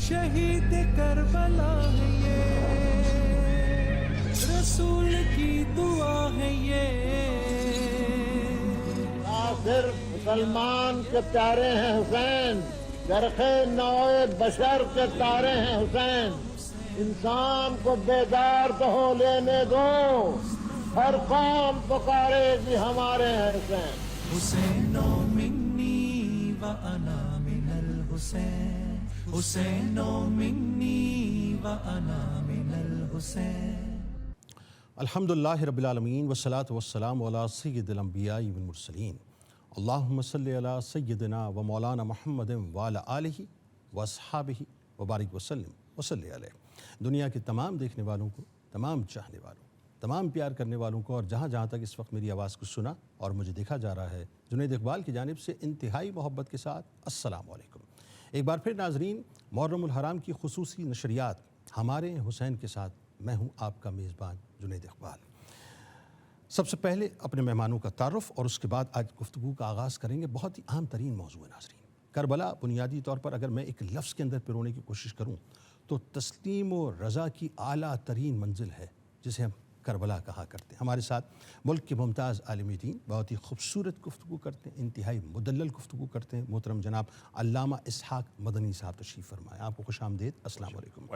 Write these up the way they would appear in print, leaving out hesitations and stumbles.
شہید کربلا ہے یہ، رسول کی دعا ہے یہ۔ صرف مسلمان کے پیارے ہیں حسین، گرخ نوع بشر کے تارے ہیں حسین۔ انسان کو بیدار تو ہو لینے دو، ہر قوم پکارے گی ہمارے ہیں حسین۔ حسین منی و انا من الحسین، حسین منی و انا من الحسین۔ الحمدللہ رب العالمین والصلاة والسلام علی سید الانبیاء والمرسلین، اللہم صلی علی سیدنا و مولانا محمد وعلی آلہ و اصحابہ وبارک وسلم وصلی علیہ۔ دنیا کے تمام دیکھنے والوں کو، تمام چاہنے والوں، تمام پیار کرنے والوں کو، اور جہاں جہاں تک اس وقت میری آواز کو سنا اور مجھے دیکھا جا رہا ہے، جنید اقبال کی جانب سے انتہائی محبت کے ساتھ السلام علیکم۔ ایک بار پھر ناظرین، محرم الحرام کی خصوصی نشریات ہمارے حسین کے ساتھ میں ہوں آپ کا میزبان جنید اقبال۔ سب سے پہلے اپنے مہمانوں کا تعارف اور اس کے بعد آج گفتگو کا آغاز کریں گے۔ بہت ہی اہم ترین موضوع ہے ناظرین، کربلا۔ بنیادی طور پر اگر میں ایک لفظ کے اندر پرونے کی کوشش کروں تو تسلیم و رضا کی اعلیٰ ترین منزل ہے جسے ہم کربلا کہا کرتے ہیں۔ ہمارے ساتھ ملک کے ممتاز عالم دین بہت ہی خوبصورت گفتگو کرتے ہیں، انتہائی مدلل گفتگو کرتے ہیں، محترم جناب علامہ اسحاق مدنی صاحب تشریف فرمائے۔ آپ کو خوش آمدید، السلام علیکم۔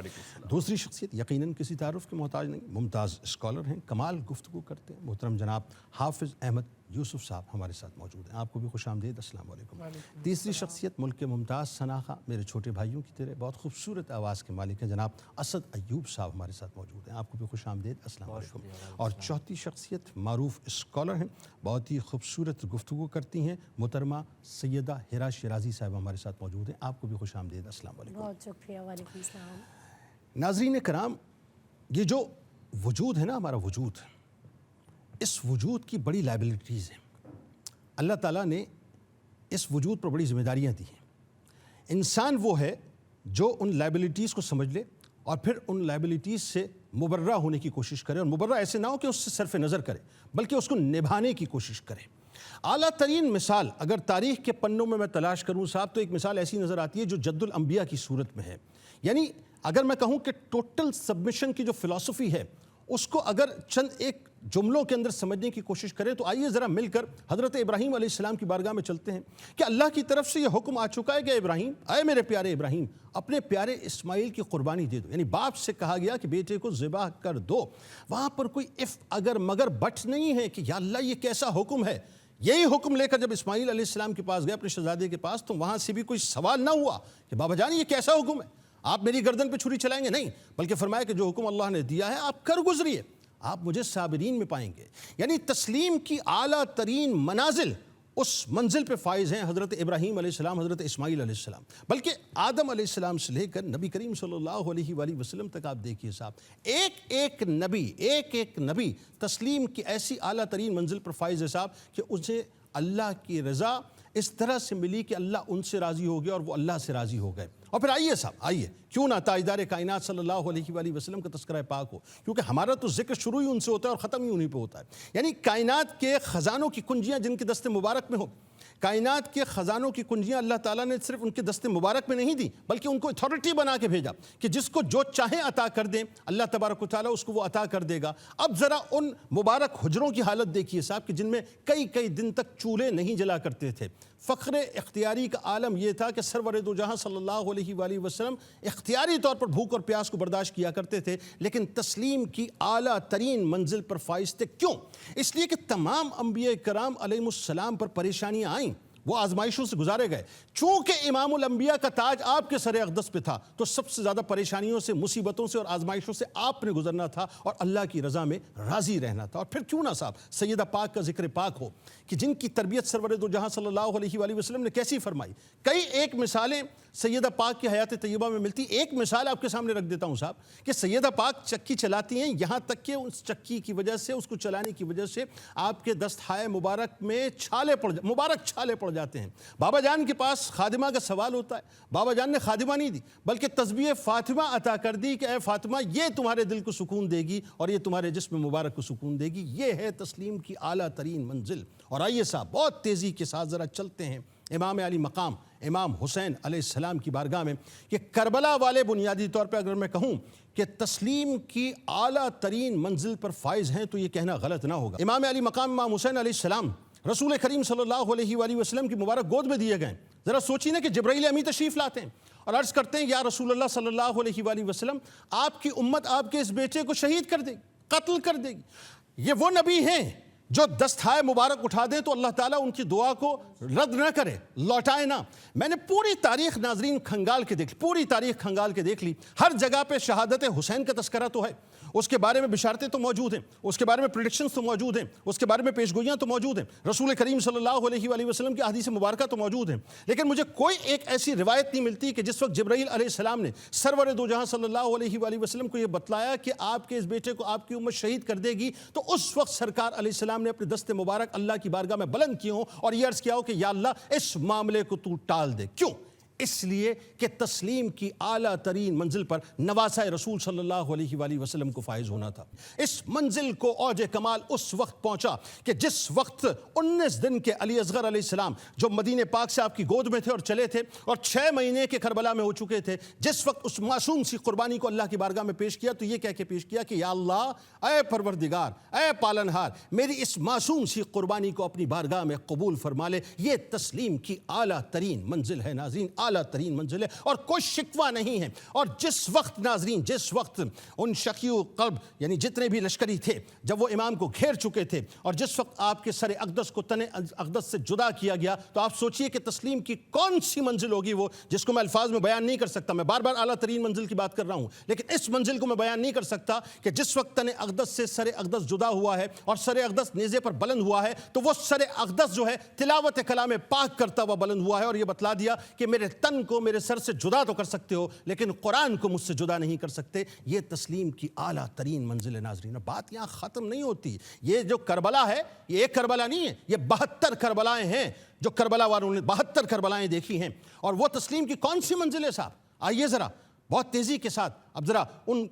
دوسری شخصیت یقیناً کسی تعارف کے محتاج نہیں، ممتاز اسکالر ہیں، کمال گفتگو کرتے ہیں، محترم جناب حافظ احمد یوسف صاحب ہمارے ساتھ موجود ہیں۔ آپ کو بھی خوش آمدید، السلام علیکم۔ تیسری شخصیت ملک کے ممتاز شناخہ، میرے چھوٹے بھائیوں کی طرح بہت خوبصورت آواز کے مالک ہیں، جناب اسد ایوب صاحب ہمارے ساتھ موجود ہیں۔ آپ کو بھی خوش آمدید، السلام علیکم۔ اور چوتھی شخصیت معروف اسکالر ہیں، بہت ہی خوبصورت گفتگو کرتی ہیں، محترمہ سیدہ ہیرا شیرازی صاحب ہمارے ساتھ موجود ہیں۔ آپ کو بھی خوش آمدید، السلام علیکم۔ بہت شکریہ، وعلیکم السلام۔ ناظرین کرام، یہ جو وجود ہے نا، ہمارا وجود، اس وجود کی بڑی لائبلٹیز ہیں۔ اللہ تعالیٰ نے اس وجود پر بڑی ذمہ داریاں دی ہیں۔ انسان وہ ہے جو ان لائبلٹیز کو سمجھ لے اور پھر ان لائبلٹیز سے مبرہ ہونے کی کوشش کرے، اور مبرہ ایسے نہ ہو کہ اس سے صرف نظر کرے بلکہ اس کو نبھانے کی کوشش کرے۔ اعلیٰ ترین مثال اگر تاریخ کے پنوں میں تلاش کروں صاحب، تو ایک مثال ایسی نظر آتی ہے جو جد الانبیاء کی صورت میں ہے۔ یعنی اگر میں کہوں کہ ٹوٹل سبمیشن کی جو فلسفی ہے، اس کو اگر چند ایک جملوں کے اندر سمجھنے کی کوشش کریں تو آئیے ذرا مل کر حضرت ابراہیم علیہ السلام کی بارگاہ میں چلتے ہیں کہ اللہ کی طرف سے یہ حکم آ چکا ہے کہ ابراہیم، اے میرے پیارے ابراہیم، اپنے پیارے اسماعیل کی قربانی دے دو۔ یعنی باپ سے کہا گیا کہ بیٹے کو ذبح کر دو۔ وہاں پر کوئی اف اگر مگر بٹ نہیں ہے کہ یا اللہ یہ کیسا حکم ہے۔ یہی حکم لے کر جب اسماعیل علیہ السلام کے پاس گئے، اپنے شہزادے کے پاس، تو وہاں سے بھی کوئی سوال نہ ہوا کہ بابا جان یہ کیسا حکم ہے، آپ میری گردن پہ چھری چلائیں گے؟ نہیں، بلکہ فرمایا کہ جو حکم اللہ نے دیا ہے آپ کر گزریے، آپ مجھے صابرین میں پائیں گے۔ یعنی تسلیم کی اعلیٰ ترین منازل اس منزل پہ فائز ہیں حضرت ابراہیم علیہ السلام، حضرت اسماعیل علیہ السلام، بلکہ آدم علیہ السلام سے لے کر نبی کریم صلی اللہ علیہ وآلہ وسلم تک آپ دیکھیے صاحب، ایک ایک نبی تسلیم کی ایسی اعلیٰ ترین منزل پر فائز ہے صاحب کہ اسے اللہ کی رضا اس طرح سے ملی کہ اللہ ان سے راضی ہو گیا اور وہ اللہ سے راضی ہو گئے۔ اور پھر آئیے صاحب، آئیے، کیوں نہ تاجدار کائنات صلی اللہ علیہ وآلہ وسلم کا تذکرہ پاک ہو، کیونکہ ہمارا تو ذکر شروع ہی ان سے ہوتا ہے اور ختم ہی انہی پہ ہوتا ہے۔ یعنی کائنات کے خزانوں کی کنجیاں جن کے دست مبارک میں ہو، کائنات کے خزانوں کی کنجیاں اللہ تعالیٰ نے صرف ان کے دست مبارک میں نہیں دی، بلکہ ان کو اتھارٹی بنا کے بھیجا کہ جس کو جو چاہیں عطا کر دیں، اللہ تبارک و تعالیٰ اس کو وہ عطا کر دے گا۔ اب ذرا ان مبارک حجروں کی حالت دیکھیے صاحب کہ جن میں کئی دن تک چولہے نہیں جلا کرتے تھے۔ فخر اختیاری کا عالم یہ تھا کہ سرور دو جہاں صلی اللہ علیہ وآلہ وسلم اختیاری طور پر بھوک اور پیاس کو برداشت کیا کرتے تھے، لیکن تسلیم کی اعلیٰ ترین منزل پر فائز تھے۔ کیوں؟ اس لیے کہ تمام انبیاء کرام علیہ السلام پر پریشانیاں آئیں، وہ آزمائشوں سے گزارے گئے۔ چونکہ امام الانبیاء کا تاج آپ کے سر اقدس پہ تھا، تو سب سے زیادہ پریشانیوں سے، مصیبتوں سے اور آزمائشوں سے آپ نے گزرنا تھا اور اللہ کی رضا میں راضی رہنا تھا۔ اور پھر کیوں نہ صاحب سیدہ پاک کا ذکر پاک ہو کہ جن کی تربیت سرور دو جہاں صلی اللہ علیہ وآلہ وسلم نے کیسی فرمائی۔ کئی ایک مثالیں سیدہ پاک کی حیات طیبہ میں ملتی۔ ایک مثال آپ کے سامنے رکھ دیتا ہوں صاحب کہ سیدہ پاک چکی چلاتی ہیں، یہاں تک کہ اس چکی کی وجہ سے، اس کو چلانے کی وجہ سے آپ کے دستہائے مبارک میں مبارک چھالے پڑ جاتے ہیں۔ بابا جان کے پاس خادمہ کا سوال ہوتا ہے، بابا جان نے خادمہ نہیں دی بلکہ تسبیح فاطمہ عطا کر دی کہ اے فاطمہ یہ تمہارے دل کو سکون دے گی اور یہ تمہارے جسم مبارک کو سکون دے گی۔ یہ ہے تسلیم کی اعلیٰ ترین منزل۔ اور آئیے صاحب بہت تیزی کے ساتھ ذرا چلتے ہیں امام علی مقام امام حسین علیہ السلام کی بارگاہ میں کہ کربلا والے بنیادی طور پہ اگر میں کہوں کہ تسلیم کی اعلیٰ ترین منزل پر فائز ہیں تو یہ کہنا غلط نہ ہوگا۔ امام علی مقام امام حسین علیہ السلام رسول کریم صلی اللہ علیہ وآلہ وسلم کی مبارک گود میں دیے گئے۔ ذرا سوچیے نا کہ جبرائیل امی تشریف لاتے ہیں اور عرض کرتے ہیں یا رسول اللہ صلی اللہ علیہ وآلہ وسلم آپ کی امت آپ کے اس بیٹے کو شہید کر دے گی، قتل کر دے گی۔ یہ وہ نبی ہیں جو دستہائے مبارک اٹھا دیں تو اللہ تعالیٰ ان کی دعا کو رد نہ کرے، لوٹائے نہ۔ میں نے پوری تاریخ ناظرین کھنگال کے دیکھ لی، پوری تاریخ کھنگال کے دیکھ لی، ہر جگہ پہ شہادت حسین کا تذکرہ تو ہے، اس کے بارے میں بشارتیں تو موجود ہیں، اس کے بارے میں پریڈکشنز تو موجود ہیں، اس کے بارے میں پیشگوئیاں تو موجود ہیں، رسول کریم صلی اللہ علیہ وآلہ وسلم کی احادیث مبارکہ تو موجود ہیں، لیکن مجھے کوئی ایک ایسی روایت نہیں ملتی کہ جس وقت جبرائیل علیہ السلام نے سرور دو جہاں صلی اللہ علیہ وآلہ وسلم کو یہ بتلایا کہ آپ کے اس بیٹے کو آپ کی امت شہید کر دے گی تو اس وقت سرکار علیہ السلام نے اپنے دست مبارک اللہ کی بارگاہ میں بلند کیے ہوں اور یہ عرض کیا ہو کہ یا اللہ اس معاملے کو تو ٹال دے۔ کیوں؟ اس لیے کہ تسلیم کی اعلیٰ ترین منزل پر نواسہ رسول صلی اللہ علیہ وآلہ وسلم کو فائز ہونا تھا۔ اس منزل کو اوج کمال اس وقت پہنچا کہ جس وقت 19 دن کے علی اصغر علیہ السلام جو مدینہ پاک سے آپ کی گود میں تھے اور چلے تھے اور 6 مہینے کے کربلا میں ہو چکے تھے، جس وقت اس معصوم سی قربانی کو اللہ کی بارگاہ میں پیش کیا تو یہ کہہ کے پیش کیا کہ یا اللہ اے پروردگار، اے پالنہار، میری اس معصوم سی قربانی کو اپنی بارگاہ میں قبول فرما لے۔ یہ تسلیم کی اعلیٰ ترین منزل ہے ناظرین، اعلیٰ ترین منزل ہے اور کوئی شکوہ نہیں ہے۔ اور جس وقت ناظرین، جس وقت ان شقی و قلب یعنی جتنے بھی لشکری تھے جب وہ امام کو گھیر چکے تھے اور جس وقت آپ کے سر اقدس کو تن اقدس سے جدا کیا گیا تو آپ سوچئے کہ تسلیم کی کون سی منزل ہوگی وہ جس کو میں الفاظ میں بیان نہیں کر سکتا۔ میں بار بار اعلیٰ ترین منزل کی بات کر رہا ہوں لیکن اس منزل کو میں بیان نہیں کر سکتا کہ جس وقت تن اقدس سے سر اقدس جدا ہوا ہے اور سر اقدس نیزے پر بلند ہوا ہے تو وہ سر اقدس جو ہے تلاوت کلام پاک کرتا ہوا بلند ہوا ہے اور یہ بتلا دیا کہ میرے تن کو میرے سر سے جدا تو کر سکتے ہو لیکن قرآن کو مجھ سے جدا نہیں کر سکتے۔ یہ تسلیم کی اعلیٰ ترین منزل ہے ناظرین۔ بات یہاں ختم نہیں ہوتی۔ یہ جو کربلا ہے یہ ایک کربلا نہیں ہے، یہ 72 کربلائیں ہیں جو کربلا والوں نے 72 کربلائیں دیکھی ہیں۔ اور وہ تسلیم کی کون سی منزل ہے صاحب؟ آئیے ذرا بہت تیزی کے ساتھ اب ذرا ان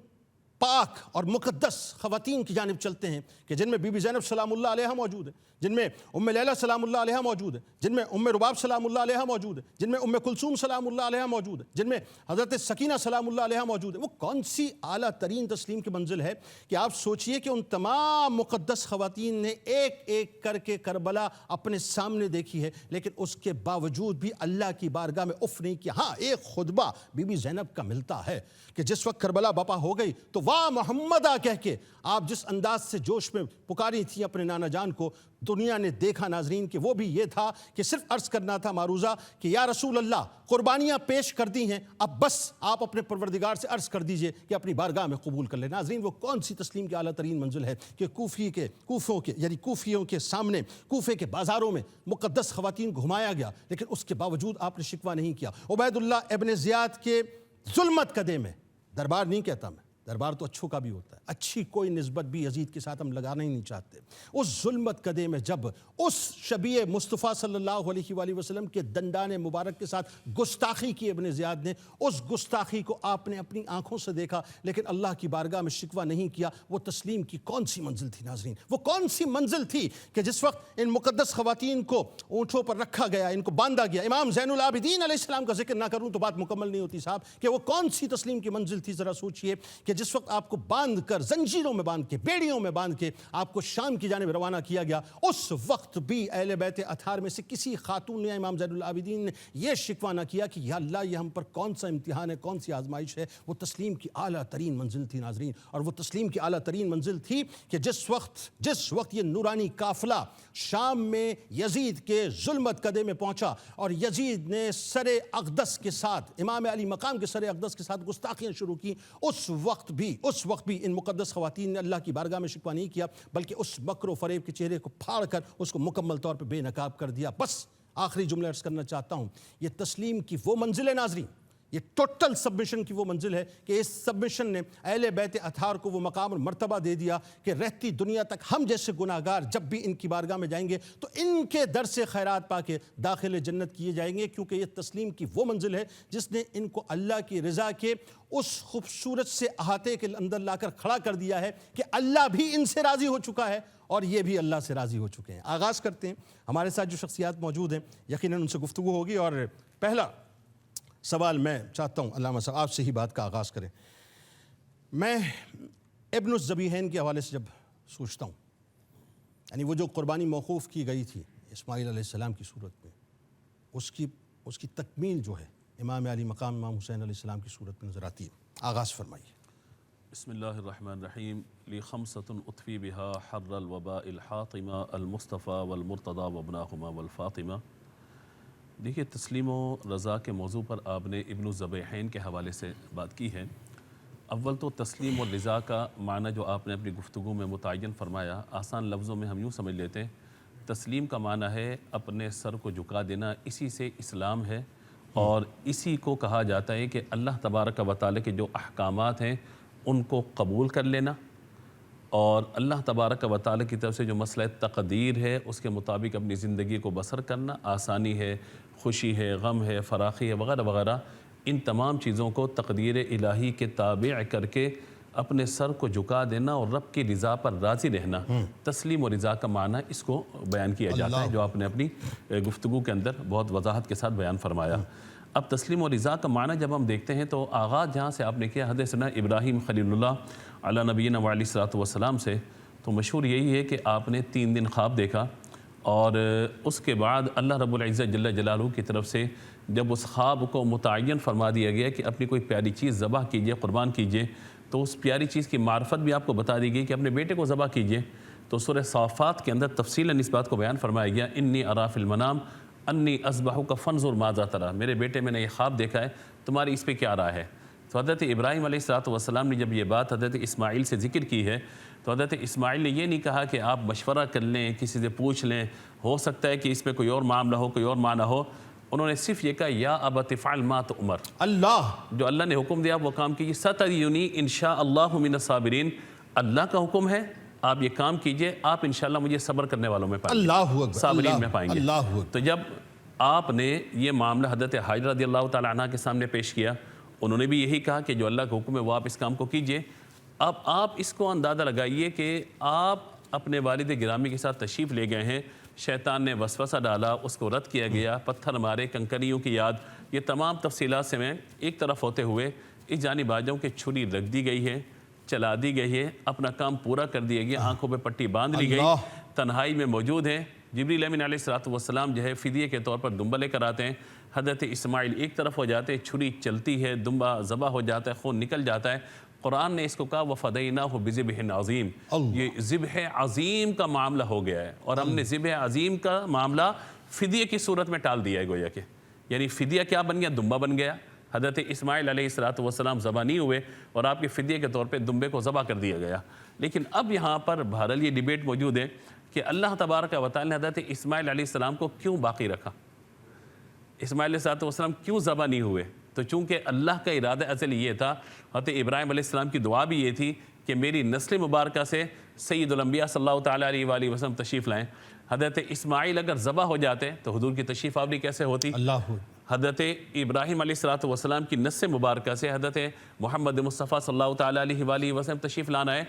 پاک اور مقدس خواتین کی جانب چلتے ہیں کہ جن میں بی بی زینب سلام اللہ علیہا موجود ہے، جن میں ام لیلہ سلام اللہ علیہا موجود ہے، جن میں ام رباب سلام اللہ علیہا موجود ہے، جن میں ام کلثوم سلام اللہ علیہا موجود ہے، جن میں حضرت سکینہ سلام اللہ علیہا موجود ہے۔ وہ کون سی اعلیٰ ترین تسلیم کی منزل ہے کہ آپ سوچئے کہ ان تمام مقدس خواتین نے ایک ایک کر کے کربلا اپنے سامنے دیکھی ہے لیکن اس کے باوجود بھی اللہ کی بارگاہ میں اف نہیں کیا۔ ہاں ایک خطبہ بی بی زینب کا ملتا ہے کہ جس وقت کربلا بپا ہو گئی تو واہ محمدہ کہہ کے آپ جس انداز سے جوش میں پکاری تھی اپنے نانا جان کو دنیا نے دیکھا ناظرین کہ وہ بھی یہ تھا کہ صرف عرض کرنا تھا معروضہ کہ یا رسول اللہ قربانیاں پیش کر دی ہیں اب بس آپ اپنے پروردگار سے عرض کر دیجئے کہ اپنی بارگاہ میں قبول کر لیں۔ ناظرین وہ کون سی تسلیم کی اعلیٰ ترین منزل ہے کہ کوفیوں کے سامنے کوفے کے بازاروں میں مقدس خواتین کو گھمایا گیا لیکن اس کے باوجود آپ نے شکوہ نہیں کیا۔ عبید اللہ ابن زیاد کے ظلمت قدے میں، دربار نہیں کہتا میں، دربار تو اچھوں کا بھی ہوتا ہے، اچھی کوئی نسبت بھی یزید کے ساتھ ہم لگانا ہی نہیں چاہتے، اس ظلمت قدے میں جب اس شبیہ مصطفیٰ صلی اللہ علیہ وآلہ وسلم کے دندان مبارک کے ساتھ گستاخی کی ابن زیاد نے، اس گستاخی کو آپ نے اپنی آنکھوں سے دیکھا لیکن اللہ کی بارگاہ میں شکوہ نہیں کیا۔ وہ تسلیم کی کون سی منزل تھی ناظرین؟ وہ کون سی منزل تھی کہ جس وقت ان مقدس خواتین کو اونٹوں پر رکھا گیا، ان کو باندھا گیا، امام زین العابدین علیہ السلام کا ذکر نہ کروں تو بات مکمل نہیں ہوتی صاحب کہ وہ کون سی تسلیم کی منزل تھی؟ ذرا سوچئے کہ جس وقت آپ کو باندھ کر زنجیروں میں باندھ کے بیڑیوں میں باندھ کے آپ کو شام کی جانب روانہ کیا گیا، اس وقت بھی اہل بیت اطہار میں سے کسی خاتون نے امام زین العابدین نے یہ شکوہ نہ کیا کہ یا اللہ یہ ہم پر کون سا امتحان ہے، کون سی آزمائش ہے۔ وہ تسلیم کی اعلیٰ ترین منزل تھی ناظرین، اور وہ تسلیم کی اعلیٰ ترین منزل تھی کہ جس وقت یہ نورانی قافلہ شام میں یزید کے ظلمت قدے میں پہنچا اور یزید نے سر اقدس کے ساتھ امام علی مقام کے سر اقدس کے ساتھ گستاخیاں شروع کی، اس وقت بھی ان مقدس خواتین نے اللہ کی بارگاہ میں شکوہ نہیں کیا بلکہ اس مکر و فریب کے چہرے کو پھاڑ کر اس کو مکمل طور پہ بے نقاب کر دیا۔ بس آخری جملہ عرض کرنا چاہتا ہوں، یہ تسلیم کی وہ منزل ہے ناظرین، یہ ٹوٹل سبمیشن کی وہ منزل ہے کہ اس سبمیشن نے اہل بیت اطہار کو وہ مقام اور مرتبہ دے دیا کہ رہتی دنیا تک ہم جیسے گناہگار جب بھی ان کی بارگاہ میں جائیں گے تو ان کے در سے خیرات پا کے داخل جنت کیے جائیں گے، کیونکہ یہ تسلیم کی وہ منزل ہے جس نے ان کو اللہ کی رضا کے اس خوبصورت سے احاطے کے اندر لا کر کھڑا کر دیا ہے کہ اللہ بھی ان سے راضی ہو چکا ہے اور یہ بھی اللہ سے راضی ہو چکے ہیں۔ آغاز کرتے ہیں، ہمارے ساتھ جو شخصیات موجود ہیں یقیناً ان سے گفتگو ہوگی اور پہلا سوال میں چاہتا ہوں علامہ صاحب آپ سے ہی بات کا آغاز کریں. میں ابن الذبیحین کے حوالے سے جب سوچتا ہوں، یعنی وہ جو قربانی موقوف کی گئی تھی اسماعیل علیہ السلام کی صورت میں، اس کی تکمیل جو ہے امام علی مقام امام حسین علیہ السلام کی صورت میں نظر آتی ہے. آغاز فرمائیے. بسم اللہ الرحمن الرحیم. لی خمسۃ اطفی بہا حر الوباء الحاطمہ المصطفیٰ والمرتضیٰ وابناہما والفاطمہ. دیکھیے، تسلیم و رضا کے موضوع پر آپ نے ابن الذبیحین کے حوالے سے بات کی ہے. اول تو تسلیم و رضا کا معنی جو آپ نے اپنی گفتگو میں متعین فرمایا، آسان لفظوں میں ہم یوں سمجھ لیتے ہیں. تسلیم کا معنی ہے اپنے سر کو جھکا دینا، اسی سے اسلام ہے، اور اسی کو کہا جاتا ہے کہ اللہ تبارک و تعالی کے جو احکامات ہیں ان کو قبول کر لینا، اور اللہ تبارک و تعالی کی طرف سے جو مسئلہ تقدیر ہے اس کے مطابق اپنی زندگی کو بسر کرنا. آسانی ہے، خوشی ہے، غم ہے، فراخی ہے، وغیرہ وغیرہ، ان تمام چیزوں کو تقدیر الہی کے تابع کر کے اپنے سر کو جھکا دینا اور رب کی رضا پر راضی رہنا. تسلیم و رضا کا معنی اس کو بیان کیا جاتا ہے، جو آپ نے اپنی گفتگو کے اندر بہت وضاحت کے ساتھ بیان فرمایا. اب تسلیم و رضا کا معنی جب ہم دیکھتے ہیں تو آغاز جہاں سے آپ نے کیا حضرت سیدنا ابراہیم خلیل اللہ علی نبینا و علیہ الصلوۃ والسلام سے، تو مشہور یہی ہے کہ آپ نے 3 دن خواب دیکھا، اور اس کے بعد اللہ رب العزت جل جلالہ کی طرف سے جب اس خواب کو متعین فرما دیا گیا کہ اپنی کوئی پیاری چیز ذبح کیجئے، قربان کیجئے، تو اس پیاری چیز کی معرفت بھی آپ کو بتا دی گئی کہ اپنے بیٹے کو ذبح کیجئے. تو سورہ صافات کے اندر تفصیلاً اس بات کو بیان فرمایا گیا، انی ارا فی المنام انی اذبحک فانظر ماذا تری. میرے بیٹے میں نے یہ خواب دیکھا ہے، تمہاری اس پہ کیا رائے ہے؟ تو حضرت ابراہیم علیہ الصلوۃ والسلام نے جب یہ بات حضرت اسماعیل سے ذکر کی ہے، تو حضرت اسماعیل نے یہ نہیں کہا کہ آپ مشورہ کر لیں، کسی سے پوچھ لیں، ہو سکتا ہے کہ اس پہ کوئی اور معاملہ ہو، کوئی اور معنی ہو. انہوں نے صرف یہ کہا یا ابت افعل ما تؤمر. اللہ جو اللہ نے حکم دیا وہ کام کیجیے. ستجدنی ان شاء اللہ من الصابرین. اللہ کا حکم ہے، آپ یہ کام کیجئے، آپ انشاءاللہ مجھے صبر کرنے والوں میں پائیں گے، اللہ اکبر، صابرین میں پائیں گے. اللہ اکبر. تو جب آپ نے یہ معاملہ حضرت حاجرہ رضی اللہ تعالیٰ عنہ کے سامنے پیش کیا، انہوں نے بھی یہی کہا کہ جو اللہ کا حکم ہے وہ آپ اس کام کو کیجئے. اب آپ اس کو اندازہ لگائیے کہ آپ اپنے والد گرامی کے ساتھ تشریف لے گئے ہیں، شیطان نے وسوسہ ڈالا، اس کو رد کیا گیا، پتھر مارے، کنکریوں کی یاد، یہ تمام تفصیلات سے میں ایک طرف ہوتے ہوئے اس جانب آ جاؤں کہ چھری رکھ دی گئی ہے، چلا دی گئی ہے، اپنا کام پورا کر دیا گیا، آنکھوں پہ پٹی باندھ لی گئی، تنہائی میں موجود ہیں. جبریل امین علیہ الصلوۃ والسلام جو ہے فدیے کے طور پر دمبا لے کر آتے ہیں. حضرت اسماعیل ایک طرف ہو جاتے ہیں، چھری چلتی ہے، دمبا ذبح ہو جاتا ہے، خون نکل جاتا ہے. قرآن نے اس کو کہا وَفَدَيْنَاهُ بِذِبْحٍ عَظِيمٍ. یہ ذبح عظیم کا معاملہ ہو گیا ہے، اور ہم نے ذبح عظیم کا معاملہ فدیے کی صورت میں ٹال دیا ہے گویا کہ. یعنی فدیہ کیا بن گیا؟ دمبا بن گیا. حضرت اسماعیل علیہ الصلوۃ والسلام ذبح نہیں ہوئے، اور آپ کے فدیے کے طور پہ دمبے کو ذبح کر دیا گیا. لیکن اب یہاں پر بہرحال یہ ڈیبیٹ موجود ہے کہ اللہ تبارک و تعالی نے حضرت اسماعیل علیہ السلام کو کیوں باقی رکھا؟ اسماعیل علیہ السلام کیوں ذبح نہیں ہوئے؟ تو چونکہ اللہ کا ارادہ ازلی یہ تھا، حضرت ابراہیم علیہ السلام کی دعا بھی یہ تھی کہ میری نسل مبارکہ سے سید الانبیاء صلی اللہ تعالیٰ علیہ وآلہ وسلم تشریف لائیں. حضرت اسماعیل اگر ذبح ہو جاتے تو حضور کی تشریف آوری کیسے ہوتی؟ اللہ حضرت ابراہیم علیہ الصلوۃ والسلام کی نسل مبارکہ سے حضرت محمد مصطفیٰ صلی اللہ تعالیٰ علیہ وآلہ وسلم تشریف لانا ہے.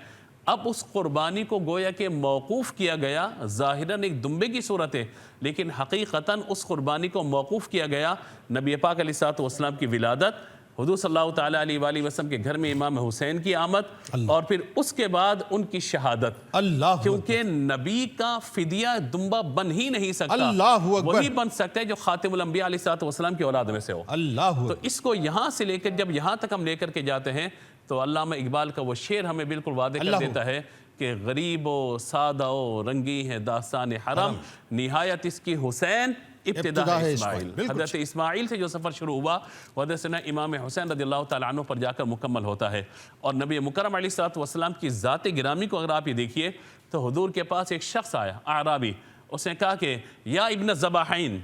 اب اس قربانی کو گویا کہ موقوف کیا گیا، ظاہراً ایک دمبے کی صورت ہے، لیکن حقیقتاً اس قربانی کو موقوف کیا گیا نبی پاک علیہ الصلوۃ والسلام کی ولادت، حضور صلی اللہ تعالیٰ علیہ وآلہ وسلم کے گھر میں امام حسین کی آمد، اور پھر اس کے بعد ان کی شہادت. اللہ کیونکہ نبی کا فدیہ دمبا بن ہی نہیں سکتا، اللہ اکبر. وہی بن سکتا ہے جو خاتم الانبیاء علیہ الصلوۃ والسلام کی اولاد میں سے ہو. اللہ تو اس کو یہاں سے لے کر جب یہاں تک ہم لے کر کے جاتے ہیں تو علامہ اقبال کا وہ شعر ہمیں بالکل واضح کر دیتا ہے کہ غریب و سادہ و رنگی ہے داستان حرم، نہایت اس کی حسین ابتدا ہے اسماعیل. حضرت اسماعیل سے جو سفر شروع ہوا وہ حضرت امام حسین رضی اللہ تعالیٰ عنہ پر جا کر مکمل ہوتا ہے. اور نبی مکرم علیہ الصلوۃ والسلام کی ذات گرامی کو اگر آپ یہ دیکھیے تو حضور کے پاس ایک شخص آیا، اعرابی، اس نے کہا کہ یا ابن الذباحین،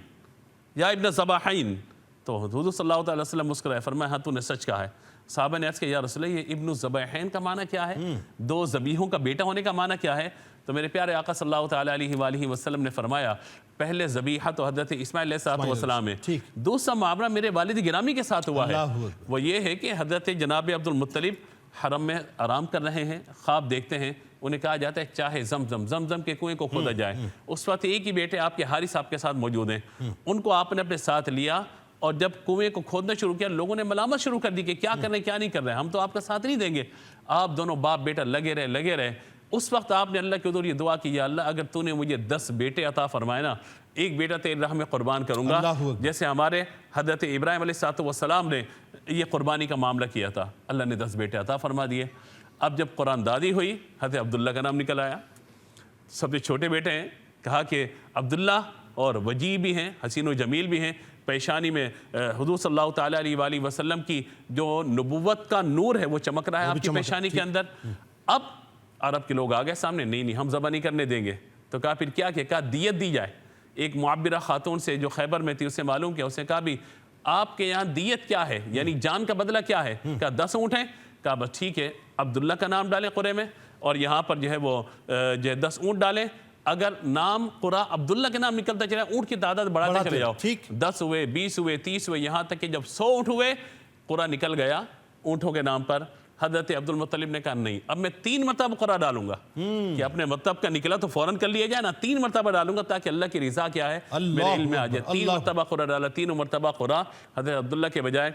یا ابن الذباحین. تو حضور صلی اللہ علیہ وسلم مسکرائے، فرمایا ہاں تو نے سچ کہا ہے. صحابہ نے عرض کیا یا رسول اللہ یہ ابن الذبیحین کا معنی کیا ہے؟ 2 ذبیحوں کا بیٹا ہونے کا معنی کیا ہے؟ تو میرے پیارے آقا صلی اللہ تعالیٰ علیہ وآلہ وسلم نے فرمایا پہلے ذبیحہ تو حضرت اسماعیل علیہ السلام ہے، دوسرا معاملہ میرے والد گرامی کے ساتھ ہوا ہے، وہ یہ ہے کہ حضرت جناب عبد المطلب حرم میں آرام کر رہے ہیں، خواب دیکھتے ہیں، انہیں کہا جاتا ہے چاہے زمزم کے کنویں کو کھودا جائے. اس وقت ایک ہی بیٹے آپ کے حارث صاحب کے ساتھ موجود ہیں، ان کو آپ نے اپنے ساتھ لیا اور جب کنویں کو کھودنا شروع کیا لوگوں نے ملامت شروع کر دی کہ کیا کر رہے ہیں کیا نہیں کر رہے ہیں, ہم تو آپ کا ساتھ نہیں دیں گے. آپ دونوں باپ بیٹا لگے رہے. اس وقت آپ نے اللہ کے حضور یہ دعا کی, یا اللہ اگر تو نے مجھے 10 بیٹے عطا فرمائے نا, ایک بیٹا تیری راہ میں قربان کروں گا, جیسے ہمارے حضرت ابراہیم علیہ السلام نے یہ قربانی کا معاملہ کیا تھا. اللہ نے 10 بیٹے عطا فرما دیے. اب جب قرآن دادی ہوئی, حضرت عبداللہ کا نام نکل آیا, سب سے چھوٹے بیٹے ہیں. کہا کہ عبداللہ اور وجیح بھی ہیں, حسین و جمیل بھی ہیں, پیشانی میں حضور صلی اللہ تعالیٰ علیہ وآلہ وسلم کی جو نبوت کا نور ہے وہ چمک رہا ہے آپ کی پیشانی کے اندر. اب عرب کے لوگ آ گئے سامنے, نہیں ہم ذبح نہیں کرنے دیں گے. تو کہا پھر کیا کہ کہا دیت دی جائے. ایک معبرہ خاتون سے جو خیبر میں تھی اسے معلوم کیا, اسے کہا بھی آپ کے یہاں دیت کیا ہے, یعنی جان کا بدلہ کیا ہے؟ کہا 10 اونٹ ہیں. کہا بس ٹھیک ہے, عبداللہ کا نام ڈالیں قرے میں, اور یہاں پر جو ہے وہ 10 اونٹ ڈالیں. اگر نام قرہ عبداللہ کے نام نکلتا چلا, اونٹ کی تعداد بڑھاتے چلے جاؤ. 10 ہوئے, 20 ہوئے, 30 ہوئے, یہاں تک کہ جب 100 اونٹ ہوئے, قرہ نکل گیا اونٹوں کے نام پر. حضرت عبد المطلب نے کہا نہیں, اب میں 3 مرتبہ قرہ ڈالوں گا, کہ اپنے مطلب کا نکلا تو فوراً کر لیا جائے نا, 3 مرتبہ ڈالوں گا تاکہ اللہ کی رضا کیا ہے میرے علم میں آ جائے. 3 مرتبہ قرہ ڈالا, 3 مرتبہ قرہ. حضرت عبداللہ کے بجائے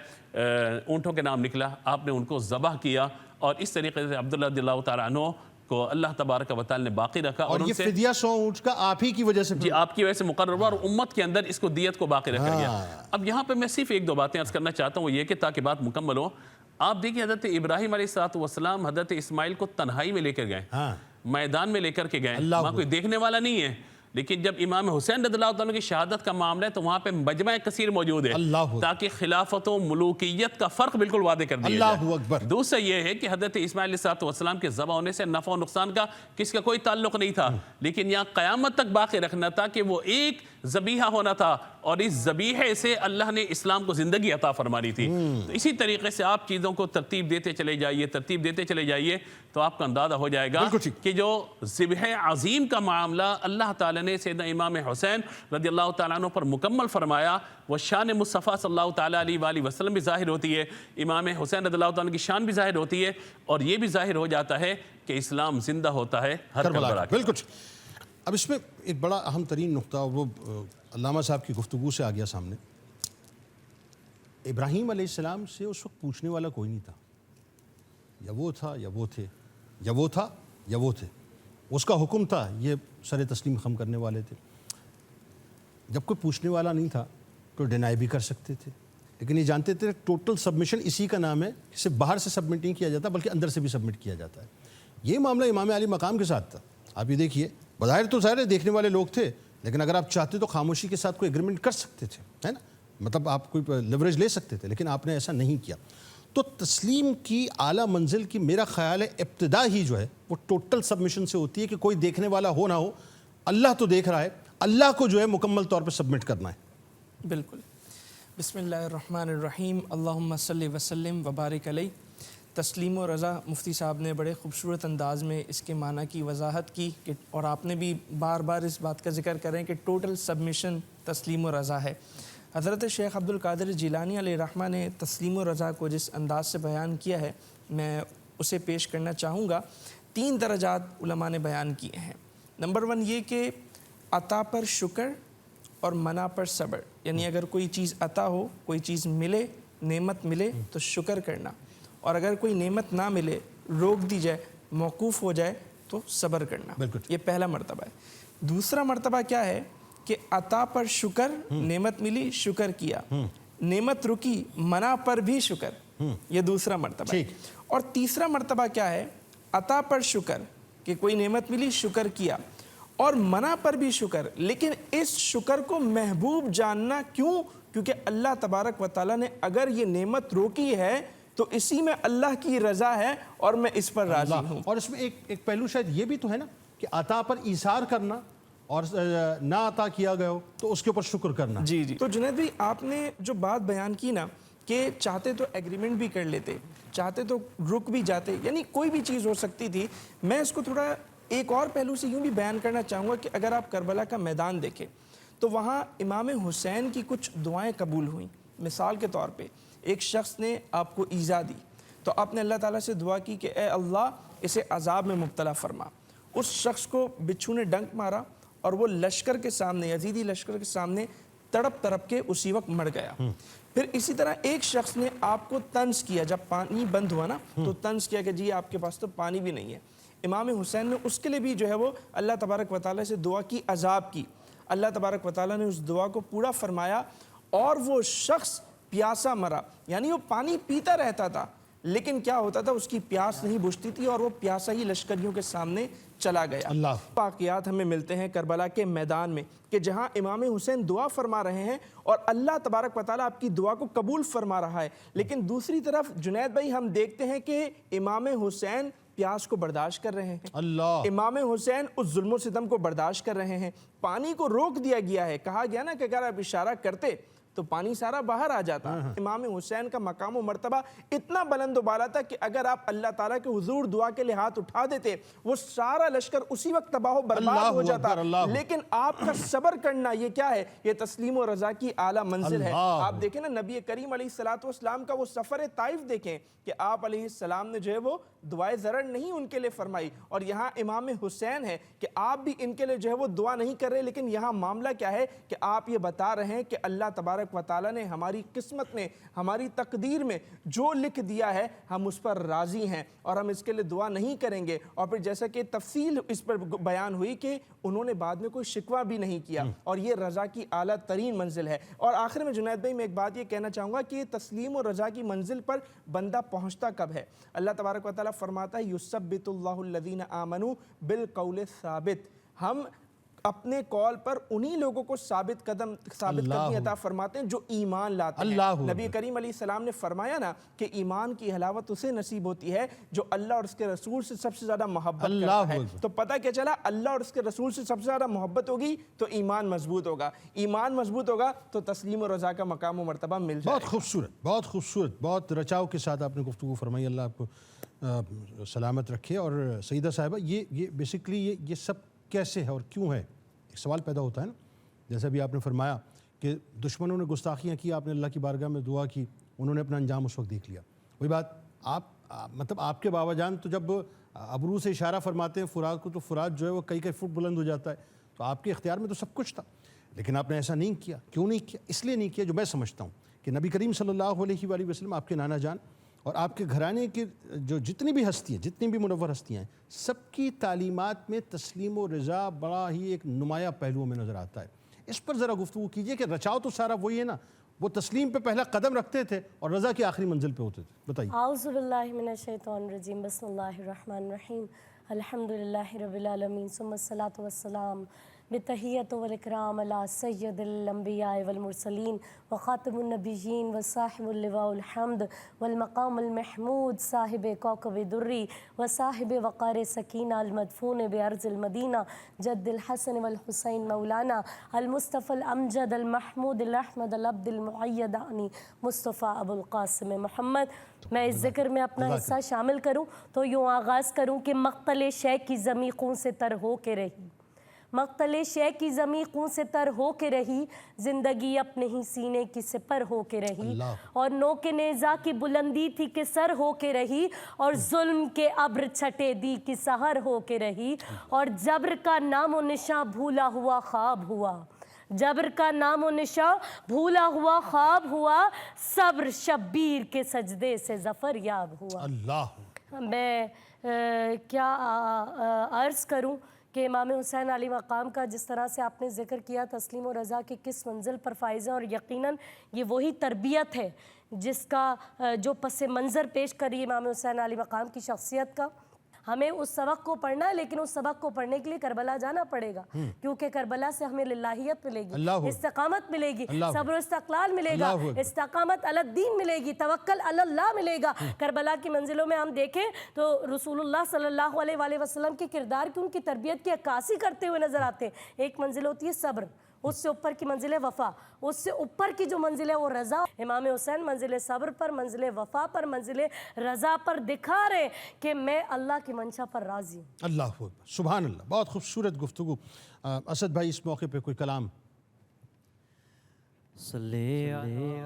اونٹوں کے نام نکلا, آپ نے ان کو ذبح کیا, اور اس طریقے سے عبداللہ رضی اللہ تعالیٰ عنہ کو اللہ تبارک و تعالی نے باقی رکھا. اور یہ فدیہ 100 اونٹ کا آپ ہی کی وجہ سے, جی آپ کی وجہ سے مقرر ہوا, اور امت کے اندر اس کو دیت کو باقی رکھا گیا. اب یہاں پہ میں صرف 1-2 باتیں عرض کرنا چاہتا ہوں, وہ یہ کہ تاکہ بات مکمل ہو. آپ دیکھیں حضرت ابراہیم علیہ السلام حضرت اسماعیل کو تنہائی میں لے کر گئے, میدان میں لے کر کے گئے, وہاں کوئی دیکھنے والا نہیں ہے. لیکن جب امام حسین رضی اللہ عنہ کی شہادت کا معاملہ ہے تو وہاں پہ مجمع کثیر موجود ہے, تاکہ خلافت و ملوکیت کا فرق بالکل واضح کر دیا جائے. دوسرا یہ ہے کہ حضرت اسماعیل علیہ السلام کے ذبح ہونے سے نفع و نقصان کا کس کا کوئی تعلق نہیں تھا, لیکن یہاں قیامت تک باقی رکھنا تھا کہ وہ ایک ذبیحہ ہونا تھا, اور اس ذبیحے سے اللہ نے اسلام کو زندگی عطا فرمانی تھی. تو اسی طریقے سے آپ چیزوں کو ترتیب دیتے چلے جائیے تو آپ کا اندازہ ہو جائے گا کہ جو ذبح عظیم کا معاملہ اللہ تعالیٰ نے سیدنا امام حسین رضی اللہ تعالیٰ عنہ پر مکمل فرمایا, وہ شان مصطفیٰ صلی اللہ تعالیٰ علیہ وآلہ وسلم بھی ظاہر ہوتی ہے, امام حسین رضی اللہ تعالیٰ عنہ کی شان بھی ظاہر ہوتی ہے, اور یہ بھی ظاہر ہو جاتا ہے کہ اسلام زندہ ہوتا ہے ہر کربلا کے. بالکل. اب اس میں ایک بڑا اہم ترین نقطہ, وہ علامہ صاحب کی گفتگو سے آ گیا سامنے. ابراہیم علیہ السلام سے اس وقت پوچھنے والا کوئی نہیں تھا, یا وہ تھا یا وہ تھے, یا وہ تھا یا وہ تھے. اس کا حکم تھا, یہ سر تسلیم خم کرنے والے تھے. جب کوئی پوچھنے والا نہیں تھا تو ڈینائی بھی کر سکتے تھے, لیکن یہ جانتے تھے ٹوٹل سبمیشن اسی کا نام ہے, صرف باہر سے سبمٹ نہیں کیا جاتا بلکہ اندر سے بھی سبمٹ کیا جاتا ہے. یہ معاملہ امام علی مقام کے ساتھ تھا. آپ یہ دیکھیے, بظاہر تو ظاہر ہے دیکھنے والے لوگ تھے, لیکن اگر آپ چاہتے تو خاموشی کے ساتھ کوئی ایگریمنٹ کر سکتے تھے, ہے نا, مطلب آپ کوئی لیوریج لے سکتے تھے, لیکن آپ نے ایسا نہیں کیا. تو تسلیم کی اعلیٰ منزل کی میرا خیال ہے ابتدا ہی جو ہے وہ ٹوٹل سبمیشن سے ہوتی ہے, کہ کوئی دیکھنے والا ہو نہ ہو, اللہ تو دیکھ رہا ہے, اللہ کو جو ہے مکمل طور پہ سبمٹ کرنا ہے. بالکل. بسم اللہ الرحمن الرحیم. اللہم صلی وسلم وبارک علیہ. تسلیم و رضا, مفتی صاحب نے بڑے خوبصورت انداز میں اس کے معنی کی وضاحت کی, اور آپ نے بھی بار بار اس بات کا ذکر کریں کہ ٹوٹل سبمیشن تسلیم و رضا ہے. حضرت شیخ عبد القادر جیلانی علیہ الرحمہ نے تسلیم و رضا کو جس انداز سے بیان کیا ہے, میں اسے پیش کرنا چاہوں گا. 3 درجات علماء نے بیان کیے ہیں. نمبر 1 یہ کہ عطا پر شکر اور منع پر صبر, یعنی اگر کوئی چیز عطا ہو, کوئی چیز ملے, نعمت ملے تو شکر کرنا, اور اگر کوئی نعمت نہ ملے, روک دی جائے, موقوف ہو جائے تو صبر کرنا. یہ پہلا مرتبہ ہے. دوسرا مرتبہ کیا ہے کہ عطا پر شکر, نعمت ملی شکر کیا, نعمت رکی منع پر بھی شکر, یہ دوسرا مرتبہ ہے. اور تیسرا مرتبہ کیا ہے, عطا پر شکر, کہ کوئی نعمت ملی شکر کیا, اور منع پر بھی شکر, لیکن اس شکر کو محبوب جاننا. کیوں؟ کیونکہ اللہ تبارک و تعالیٰ نے اگر یہ نعمت روکی ہے تو اسی میں اللہ کی رضا ہے اور میں اس پر راضی ہوں. اور اس میں ایک پہلو شاید یہ بھی تو ہے نا کہ عطا پر ایثار کرنا, اور نہ عطا کیا گیا ہو تو اس کے اوپر شکر کرنا. جی. تو جنید بھائی, آپ نے جو بات بیان کی نا کہ چاہتے تو ایگریمنٹ بھی کر لیتے, چاہتے تو رک بھی جاتے, یعنی کوئی بھی چیز ہو سکتی تھی. میں اس کو تھوڑا ایک اور پہلو سے یوں بھی بیان کرنا چاہوں گا کہ اگر آپ کربلا کا میدان دیکھیں تو وہاں امام حسین کی کچھ دعائیں قبول ہوئیں. مثال کے طور پہ ایک شخص نے آپ کو ایذا دی تو آپ نے اللہ تعالیٰ سے دعا کی کہ اے اللہ اسے عذاب میں مبتلا فرما. اس شخص کو بچھو نے ڈنک مارا اور وہ لشکر کے سامنے, یزیدی لشکر کے سامنے تڑپ تڑپ کے اسی وقت مر گیا۔ پھر اسی طرح ایک شخص نے آپ کو طنز کیا، جب پانی بند ہوا نا تو طنز کیا کہ جی آپ کے پاس تو پانی بھی نہیں ہے۔ امام حسین نے اس کے لیے بھی جو ہے وہ اللہ تبارک و تعالیٰ سے دعا کی، عذاب کی۔ اللہ تبارک و تعالیٰ نے اس دعا کو پورا فرمایا اور وہ شخص پیاسا مرا، یعنی وہ پانی پیتا رہتا تھا لیکن کیا ہوتا تھا، اس کی پیاس نہیں بجھتی تھی اور وہ پیاسا ہی لشکریوں کے سامنے چلا گیا۔ اللہ واقعات ہمیں ملتے ہیں کربلا کے میدان میں کہ جہاں امام حسین دعا فرما رہے ہیں اور اللہ تبارک و تعالیٰ آپ کی دعا کو قبول فرما رہا ہے، لیکن دوسری طرف جنید بھائی ہم دیکھتے ہیں کہ امام حسین پیاس کو برداشت کر رہے ہیں، اللہ امام حسین اس ظلم و ستم کو برداشت کر رہے ہیں۔ پانی کو روک دیا گیا ہے، کہا گیا نا کہ اگر آپ اشارہ کرتے تو پانی سارا باہر آ جاتا۔ امام حسین کا مقام و مرتبہ اتنا بلند و بالا تھا کہ اگر آپ اللہ تعالیٰ کے حضور دعا کے لیے ہاتھ اٹھا دیتے وہ سارا لشکر اسی وقت تباہ و برباد ہو جاتا، لیکن آپ کا صبر کرنا یہ کیا ہے، یہ تسلیم و رضا کی اعلیٰ منزل ہے۔ آپ دیکھیں نا نبی کریم علیہ السلام کا وہ سفر طائف دیکھیں کہ آپ علیہ السلام نے جو ہے وہ دعائے ضرر نہیں ان کے لیے فرمائی، اور یہاں امام حسین ہے کہ آپ بھی ان کے لیے جو ہے وہ دعا نہیں کر رہے، لیکن یہاں معاملہ کیا ہے کہ آپ یہ بتا رہے ہیں کہ اللہ تبارک و تعالیٰ نے ہماری قسمت میں، ہماری تقدیر میں جو لکھ دیا ہے ہم اس پر راضی ہیں اور ہم اس کے لیے دعا نہیں کریں گے۔ اور پھر جیسا کہ تفصیل اس پر بیان ہوئی کہ انہوں نے بعد میں کوئی شکوہ بھی نہیں کیا، اور یہ رضا کی اعلیٰ ترین منزل ہے۔ اور آخر میں جنید بھائی میں ایک بات یہ کہنا چاہوں گا کہ یہ تسلیم و رضا کی منزل پر بندہ پہنچتا کب ہے؟ اللہ تبارک و تعالیٰ فرماتا ہے یثبت اللہ الذین آمنوا بالقول الثابت، ہم اپنے قول پر انہی لوگوں کو ثابت قدمی عطا فرماتے ہیں جو ایمان لاتے ہیں۔ نبی کریم علیہ السلام نے فرمایا نا کہ ایمان کی حلاوت اسے نصیب ہوتی ہے جو اللہ اور اس کے رسول سے سب سے زیادہ محبت کرتا ہے۔ تو پتہ کیا چلا، اللہ اور اس کے رسول سے سب سے زیادہ محبت ہوگی تو ایمان مضبوط ہوگا، ایمان مضبوط ہوگا تو تسلیم و رضا کا مقام و مرتبہ مل جائے۔ بہت خوبصورت، بہت خوبصورت، بہت رچاؤ کے ساتھ آپ نے گفتگو فرمائی، اللہ آپ کو سلامت رکھے۔ اور سیدہ صاحبہ یہ بیسیکلی یہ سب کیسے ہے اور کیوں ہے؟ ایک سوال پیدا ہوتا ہے نا، جیسا بھی آپ نے فرمایا کہ دشمنوں نے گستاخیاں کی، آپ نے اللہ کی بارگاہ میں دعا کی، انہوں نے اپنا انجام اس وقت دیکھ لیا۔ وہی بات مطلب آپ کے بابا جان تو جب ابرو سے اشارہ فرماتے ہیں فرات کو تو فرات جو ہے وہ کئی فٹ بلند ہو جاتا ہے، تو آپ کے اختیار میں تو سب کچھ تھا، لیکن آپ نے ایسا نہیں کیا۔ کیوں نہیں کیا؟ اس لیے نہیں کیا جو میں سمجھتا ہوں کہ نبی کریم صلی اللہ علیہ وآلہ وسلم، آپ کے نانا جان اور آپ کے گھرانے کے جو جتنی بھی ہستیاں، جتنی بھی منور ہستیاں ہیں، سب کی تعلیمات میں تسلیم و رضا بڑا ہی ایک نمایاں پہلوؤں میں نظر آتا ہے۔ اس پر ذرا گفتگو کیجئے کہ رچاؤ تو سارا وہی ہے نا، وہ تسلیم پہ پہلا قدم رکھتے تھے اور رضا کی آخری منزل پہ ہوتے تھے۔ بتائیے۔ اعوذ باللہ من الشیطان الرجیم، بسم اللہ الرحمن الرحیم، الحمدللہ رب العالمین، ثم الصلاۃ والسلام بتحیت والاکرام علی سید الانبیاء والمرسلین وخاتم النبیین وصاحب اللواء الحمد والمقام المحمود، صاحب کوكب دری وصاحب وقار سکینہ، المدفون بارض المدینہ، جد الحسن والحسین مولانا المصطفى الامجد المحمود الاحمد العبد المعید عنی مصطفیٰ ابو القاسم محمد۔ میں اس ذکر میں اپنا حصہ شامل کروں تو یوں آغاز کروں کہ مقتل شے کی زمیں خون سے تر ہو کے رہی، مقتل شے کی زمیں خون سے تر ہو کے رہی، زندگی اپنے ہی سینے کی سپر ہو کے رہی، اور نوک نیزہ کی بلندی تھی کہ سر ہو کے رہی، اور ظلم کے ابر چھٹے دی کی سحر ہو کے رہی، اور جبر کا نام و نشاں بھولا ہوا خواب ہوا، جبر کا نام و نشاں بھولا ہوا خواب ہوا، صبر شبیر کے سجدے سے ظفر یاب ہوا۔ اللہ میں کیا عرض کروں کہ امام حسین علی مقام کا جس طرح سے آپ نے ذکر کیا تسلیم و رضا کی کس منزل پر فائز ہیں، اور یقیناً یہ وہی تربیت ہے جس کا جو پس منظر پیش کری امام حسین علی مقام کی شخصیت کا۔ ہمیں اس سبق کو پڑھنا ہے، لیکن اس سبق کو پڑھنے کے لیے کربلا جانا پڑے گا، کیونکہ کربلا سے ہمیں للہیت ملے گی، استقامت ملے گی، صبر و استقلال ملے گا، استقامت علی الدین ملے گی، توکل علی اللہ ملے گا۔ کربلا کی منزلوں میں ہم دیکھیں تو رسول اللہ صلی اللہ علیہ وآلہ وسلم کے کردار کی، ان کی تربیت کی عکاسی کرتے ہوئے نظر آتے ہیں۔ ایک منزل ہوتی ہے صبر، اس سے اوپر کی منزل ہے وفا، اس سے اوپر کی جو منزل ہے وہ رضا۔ امام حسین منزل صبر پر، منزل وفا پر، منزل رضا پر دکھا رہے کہ میں اللہ کی منشا پر راضی ہوں۔ اللہ اکبر، سبحان اللہ، بہت خوبصورت گفتگو۔ اسد بھائی اس موقع پہ کوئی کلام؟ صلی علی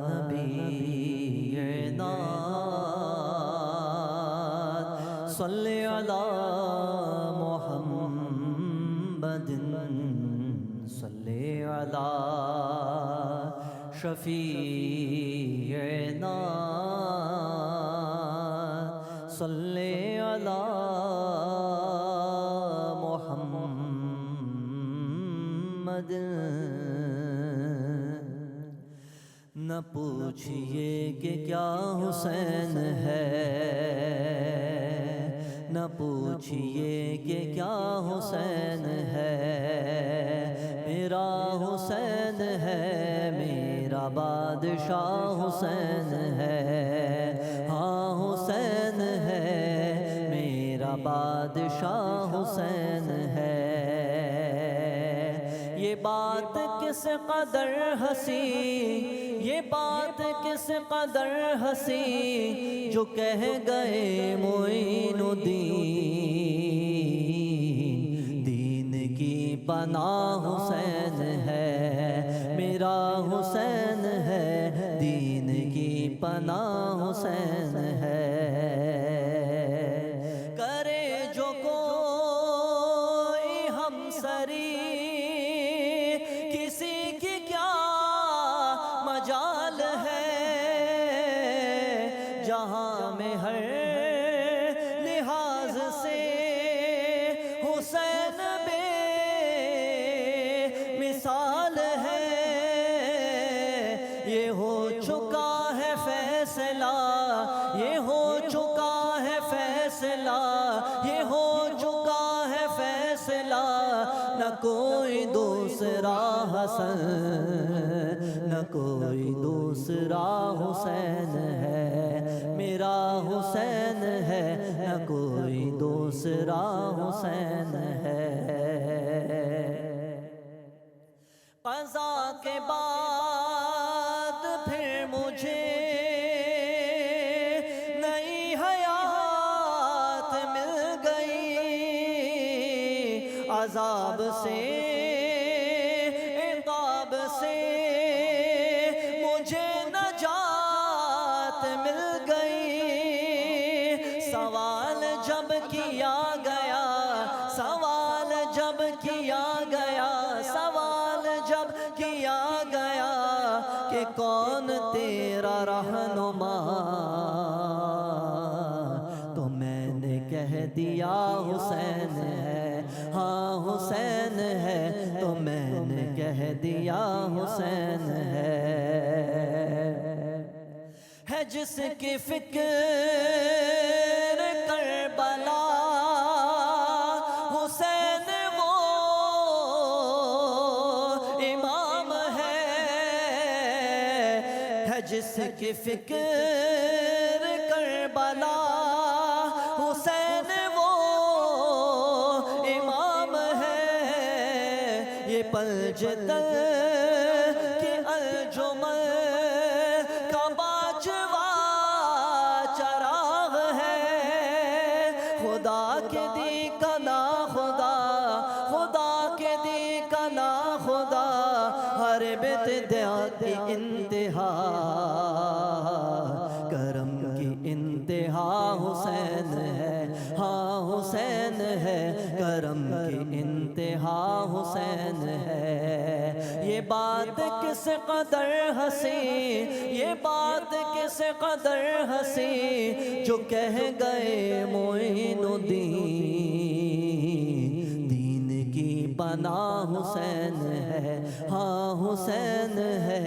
نبینا، صلی علی محمد، صلی علی علی شفیعنا صلی علی محمد نہ پوچھئے کہ کیا حسین ہے نہ پوچھئے کہ کیا حسین ہے میرا حسین ہے میرا بادشاہ حسین ہے ہاں حسین ہے میرا بادشاہ حسین ہے یہ بات کس قدر ہنسی یہ بات کس قدر ہنسی جو کہہ گئے معین الدین دین کی پناہ حسین ہے میرا حسین ہے دین کی پناہ حسین ہے کرے جو کوئی ہمسری کسی کی کیا مجال ہے جہاں میں ہر لحاظ سے حسین بے مثال ہے یہ ہو چکا ہے فیصلہ یہ ہو چکا ہے فیصلہ یہ ہو چکا ہے فیصلہ نہ کوئی دوسرا حسن نہ کوئی دوسرا حسین ہے میرا حسین ہے نہ کوئی دوسرا حسین ہے قضا کے بعد پھر مجھے نئی حیات مل گئی عذاب سے عقاب سے مجھے نجات مل گئی سوال جب کیا گیا سوال جب کیا گیا سوال جب کیا گیا کہ کون تیرا رہنما تو میں نے کہہ دیا حسین ہے ہاں حسین ہے تو میں نے کہہ دیا حسین ہے جس کی فکر کربلا حسین وہ امام ہے جس کی فکر کربلا حسین وہ امام ہے یہ پلجتل کے الجمل کا باجوا چراغ ہے خدا کے دی کا نا خدا خدا کے دی کا نا خدا ہر بدعہ کی انتہا کرم کی انتہا حسین ہے ہاں حسین ہے کرم کی انتہا حسین ہے یہ بات کس قدر ہنسی یہ بات کس قدر ہنسی جو کہہ گئے معین الدین دین کی پناہ حسین ہے ہاں حسین ہے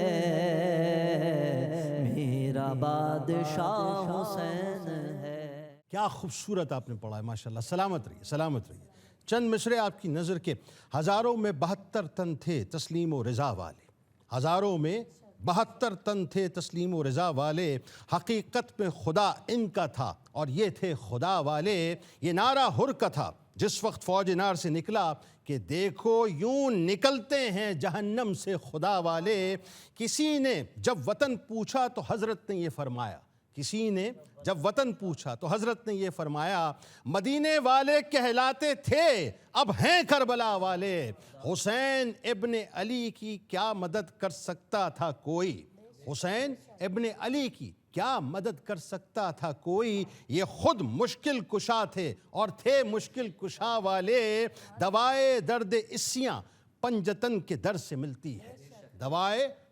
میرا بادشاہ حسین ہے کیا خوبصورت آپ نے پڑھا ہے ماشاءاللہ سلامت رہیے سلامت رہیے چند مصرے آپ کی نظر کے ہزاروں میں 72 تن تھے تسلیم و رضا والے ہزاروں میں 72 تن تھے تسلیم و رضا والے حقیقت میں خدا ان کا تھا اور یہ تھے خدا والے یہ نعرہ حر کا تھا جس وقت فوج نار سے نکلا کہ دیکھو یوں نکلتے ہیں جہنم سے خدا والے کسی نے جب وطن پوچھا تو حضرت نے یہ فرمایا کسی نے جب وطن پوچھا تو حضرت نے یہ فرمایا مدینے والے کہلاتے تھے اب ہیں کربلا والے حسین ابن علی کی کیا مدد کر سکتا تھا کوئی حسین ابن علی کی کیا مدد کر سکتا تھا کوئی یہ خود مشکل کشا تھے اور تھے مشکل کشا والے دوائے درد اسیاں پنجتن کے در سے ملتی ہے،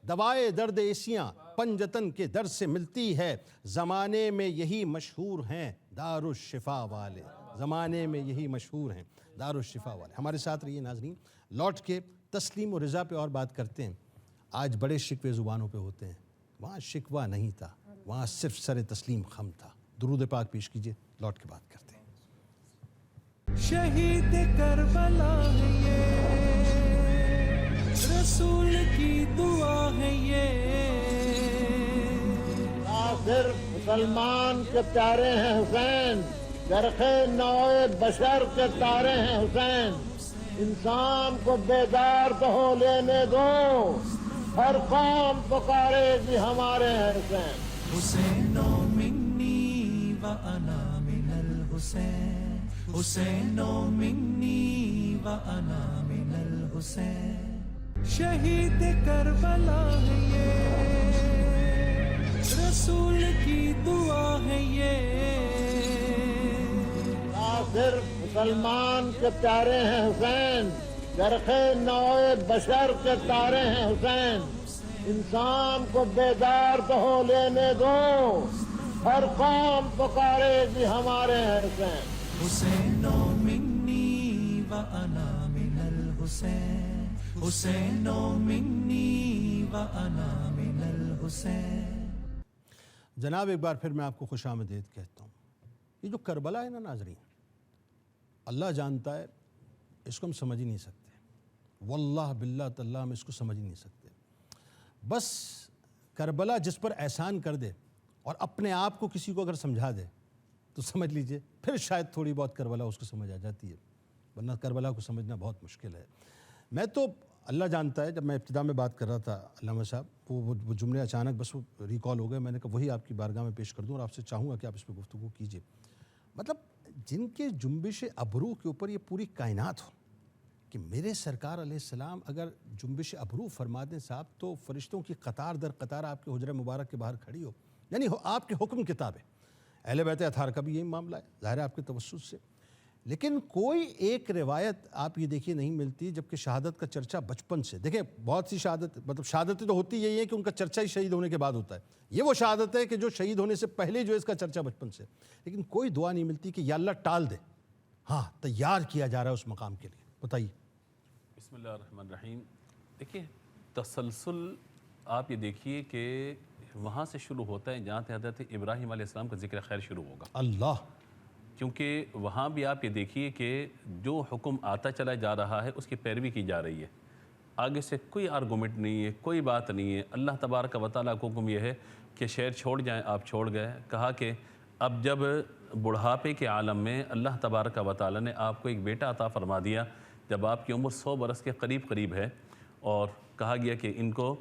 دوائے درد ایسیاں پنجتن کے در سے ملتی ہے، زمانے میں یہی مشہور ہیں دارالشفا والے، زمانے میں یہی مشہور ہیں دارالشفا والے۔ ہمارے ساتھ رہیے ناظرین، لوٹ کے تسلیم و رضا پہ اور بات کرتے ہیں۔ آج بڑے شکوے زبانوں پہ ہوتے ہیں، وہاں شکوہ نہیں تھا، وہاں صرف سر تسلیم خم تھا۔ درود پاک پیش کیجئے، لوٹ کے بات کرتے ہیں۔ شہید کربلا ہے یہ، رسول کی دعا ہے یہ، نہ صرف مسلمان کے پیارے ہیں حسین، چرخ نوع بشر کے تارے ہیں حسین، انسان کو بیدار تو ہو لینے دو، ہر قوم پکارے گی ہمارے ہیں حسین۔ حسین منی وانا من الحسین، حسین منی وانا من الحسین، شہید کربلا ہے یہ، رسول کی دعا ہے یہ، نہ صرف مسلمان کے پیارے ہیں حسین، چرخ نوع بشر کے تارے ہیں حسین، انسان کو بیدار تو ہو لینے دو، ہر قوم پکارے گی ہمارے ہیں حسین۔ حسین منی وانا من الحسین، حسین منی وانا من الحسین۔ جناب ایک بار پھر میں آپ کو خوش آمدید کہتا ہوں۔ یہ جو کربلا ہے نا ناظرین، اللہ جانتا ہے اس کو ہم سمجھ ہی نہیں سکتے، واللہ باللہ تاللہ ہم اس کو سمجھ ہی نہیں سکتے۔ بس کربلا جس پر احسان کر دے اور اپنے آپ کو کسی کو اگر سمجھا دے تو سمجھ لیجئے پھر شاید تھوڑی بہت کربلا اس کو سمجھ آ جاتی ہے، ورنہ کربلا کو سمجھنا بہت مشکل ہے۔ میں تو اللہ جانتا ہے، جب میں ابتدا میں بات کر رہا تھا علامہ صاحب، وہ جملے اچانک بس وہ ریکال ہو گئے، میں نے کہا وہی آپ کی بارگاہ میں پیش کر دوں اور آپ سے چاہوں گا کہ آپ اس پہ گفتگو کیجئے۔ مطلب جن کے جنبش ابرو کے اوپر یہ پوری کائنات ہو کہ میرے سرکار علیہ السلام اگر جنبش ابرو فرما دیں صاحب تو فرشتوں کی قطار در قطار آپ کے حجرہ مبارک کے باہر کھڑی ہو، یعنی آپ کے حکم کتاب ہے۔ اہل بیت اطہار کا بھی یہی معاملہ ہے، ظاہر ہے آپ کے توسط سے، لیکن کوئی ایک روایت آپ یہ دیکھیے نہیں ملتی جبکہ شہادت کا چرچا بچپن سے، دیکھیں بہت سی شہادتیں تو ہوتی یہی ہے کہ ان کا چرچا ہی شہید ہونے کے بعد ہوتا ہے، یہ وہ شہادت ہے کہ جو شہید ہونے سے پہلے جو اس کا چرچا بچپن سے، لیکن کوئی دعا نہیں ملتی کہ یا اللہ ٹال دے، ہاں تیار کیا جا رہا ہے اس مقام کے لیے۔ بتائیے۔ بسم اللہ الرحمن الرحیم۔ دیکھیے تسلسل آپ یہ دیکھیے کہ وہاں سے شروع ہوتا ہے جہاں سے حضرت ابراہیم علیہ السلام کا ذکر خیر شروع ہوگا، اللہ، کیونکہ وہاں بھی آپ یہ دیکھیے کہ جو حکم آتا چلا جا رہا ہے اس کی پیروی کی جا رہی ہے، آگے سے کوئی آرگومنٹ نہیں ہے، کوئی بات نہیں ہے۔ اللہ تبارک و تعالیٰ کا حکم یہ ہے کہ شہر چھوڑ جائیں، آپ چھوڑ گئے۔ کہا کہ اب جب بڑھاپے کے عالم میں اللہ تبارک و تعالیٰ نے آپ کو ایک بیٹا عطا فرما دیا، جب آپ کی عمر 100 برس کے قریب ہے، اور کہا گیا کہ ان کو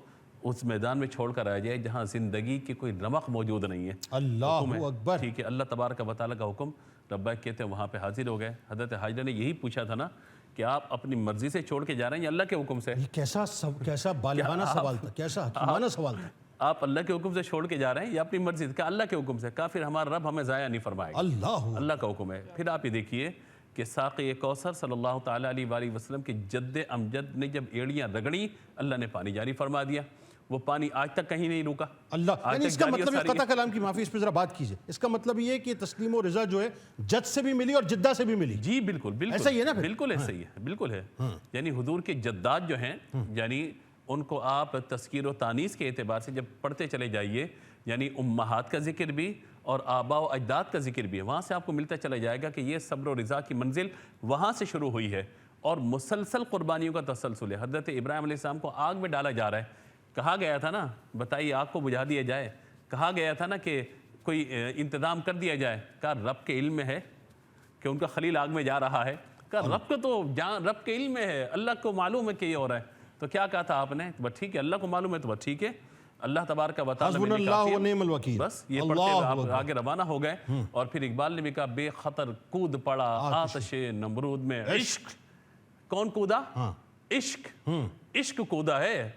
اس میدان میں چھوڑ کر آیا جائے جہاں زندگی کی کوئی رمق موجود نہیں ہے۔ اللہ اکبر۔ ٹھیک ہے، اللہ تبارک و تعالیٰ کا حکم، ربک کہتے ہیں وہاں پہ حاضر ہو گئے۔ حضرت حاجرہ نے یہی پوچھا تھا نا کہ آپ اپنی مرضی سے چھوڑ کے جا رہے ہیں یا اللہ کے حکم سے؟ یہ کیسا بالغانہ سوال تھا، کیسا حکیمانہ سوال تھا۔ آپ اللہ کے حکم سے چھوڑ کے جا رہے ہیں یا اپنی مرضی سے؟ کہ اللہ کے حکم سے۔ کہا پھر ہمارا رب ہمیں ضائع نہیں فرمائے گا، اللہ کا حکم ہے۔ پھر آپ یہ دیکھیے کہ ساقی کوثر صلی اللہ تعالیٰ علیہ وآلہ وسلم کے جد امجد نے جب ایڑیاں رگڑیں، اللہ نے پانی جاری فرما دیا، وہ پانی آج تک کہیں نہیں رکا۔ اللہ، یعنی اس کا مطلب یہ قطع کلام کی معافی، اس پہ ذرا بات کیجئے، اس کا مطلب یہ ہے کہ تسلیم و رضا جو ہے جد سے بھی ملی اور جدہ سے بھی ملی۔ جی بالکل بالکل ایسا ہی ہے نا؟ بالکل ایسا ہی ہے، بالکل ہے۔ یعنی حضور کے جدات جو ہیں، یعنی ان کو آپ تذکیر و تانیث کے اعتبار سے جب پڑھتے چلے جائیے، یعنی امہات کا ذکر بھی اور آباء و اجداد کا ذکر بھی ہے، وہاں سے آپ کو ملتا چلا جائے گا کہ یہ صبر و رضا کی منزل وہاں سے شروع ہوئی ہے اور مسلسل قربانیوں کا تسلسل ہے۔ حضرت ابراہیم علیہ السلام کو آگ میں ڈالا جا رہا ہے، کہا گیا تھا نا بتائیے آگ کو بجھا دیا جائے، کہا گیا تھا نا کہ کوئی انتظام کر دیا جائے، کہا رب کے علم میں ہے کہ ان کا خلیل آگ میں جا رہا ہے، کہا رب کو تو رب کے علم میں ہے، اللہ کو معلوم ہے کہ یہ ہو رہا ہے۔ تو کیا کہا تھا آپ نے؟ بس ٹھیک ہے، اللہ کو معلوم ہے تو بس ٹھیک ہے، اللہ تبارک و تعالیٰ حسبنا اللہ و نعم الوکیل۔ بس یہ پڑھتے ہوئے آپ آگے روانہ ہو گئے۔ اور پھر اقبال نے بھی کہا بے خطر کود پڑا آتش نمرود میں عشق۔ کون کودا؟ عشق، عشق کودا ہے،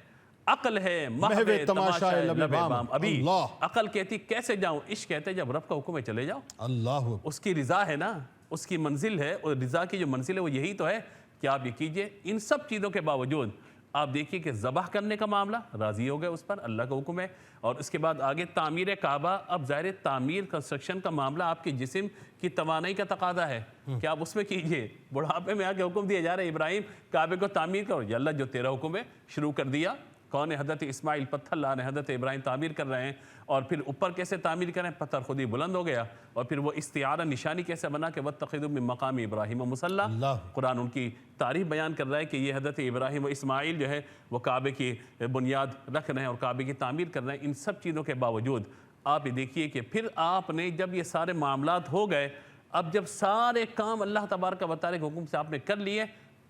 عقل ہے محو تماشا لب بام۔ ابھی عقل کہتی کیسے جاؤں، عشق کہتے جب رب کا حکم ہے چلے جاؤ۔ اللہ، اس کی رضا ہے نا، اس کی منزل ہے، اور رضا کی جو منزل ہے وہ یہی تو ہے کہ آپ یہ کیجئے. ان سب چیزوں کے باوجود آپ دیکھیے کہ ذبح کرنے کا معاملہ راضی ہو گئے اس پر, اللہ کا حکم ہے. اور اس کے بعد آگے تعمیر کعبہ. اب ظاہر تعمیر کنسٹرکشن کا معاملہ آپ کے جسم کی توانائی کا تقاضا ہے کہ آپ اس میں کیجئے. بڑھاپے میں آ کے حکم دیا جا رہا ہے ابراہیم کعبے کو تعمیر کرو. یا اللہ جو تیرا حکم ہے شروع کر دیا. کون ہے؟ حضرت اسماعیل پتھر لا رہے ہیں, حضرت ابراہیم تعمیر کر رہے ہیں. اور پھر اوپر کیسے تعمیر کریں؟ پتھر خود ہی بلند ہو گیا. اور پھر وہ استعارہ نشانی کیسے بنا کہ وَاتَّخِذُوا مِن مَقَامِ ابراہیم مُصَلَّى. قرآن ان کی تعریف بیان کر رہا ہے کہ یہ حضرت ابراہیم و اسماعیل جو ہے وہ کعبے کی بنیاد رکھ رہے ہیں اور کعبے کی تعمیر کر رہے ہیں. ان سب چیزوں کے باوجود آپ یہ دیکھیے کہ پھر آپ نے جب یہ سارے معاملات ہو گئے, اب جب سارے کام اللہ تبارک و تعالیٰ کے حکم سے آپ نے کر لیے,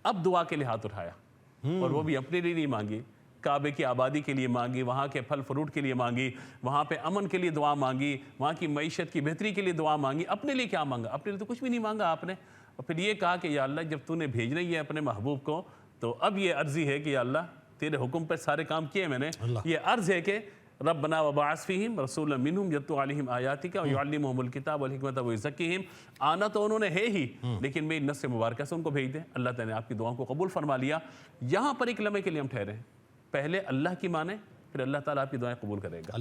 اب دعا کے لیے ہاتھ اٹھایا. اور وہ بھی اپنے لیے نہیں مانگی, کعبے کی آبادی کے لیے مانگی, وہاں کے پھل فروٹ کے لیے مانگی, وہاں پہ امن کے لیے دعا مانگی, وہاں کی معیشت کی بہتری کے لیے دعا مانگی. اپنے لیے کیا مانگا؟ اپنے لیے تو کچھ بھی نہیں مانگا آپ نے. اور پھر یہ کہا کہ یا اللہ جب تو نے بھیجنا ہی ہے اپنے محبوب کو, تو اب یہ عرضی ہے کہ یا اللہ تیرے حکم پہ سارے کام کیے میں نے. یہ عرض ہے کہ ربنا وبعث فیہم رسولا منہم یتلو علیہم آیاتک ویعلمہم الکتاب والحکمۃ ویزکیہم. آنا تو انہوں نے ہے ہی, لیکن میری نفس مبارکہ سے ان کو بھیج دیں. اللہ تعالیٰ نے آپ کی دعاؤں کو قبول فرما لیا. یہاں پر ایک لمحے کے لیے ہم ٹھہرے ہیں. پہلے اللہ کی مانیں, پھر اللہ تعالیٰ آپ کی دعائیں قبول کرے گا.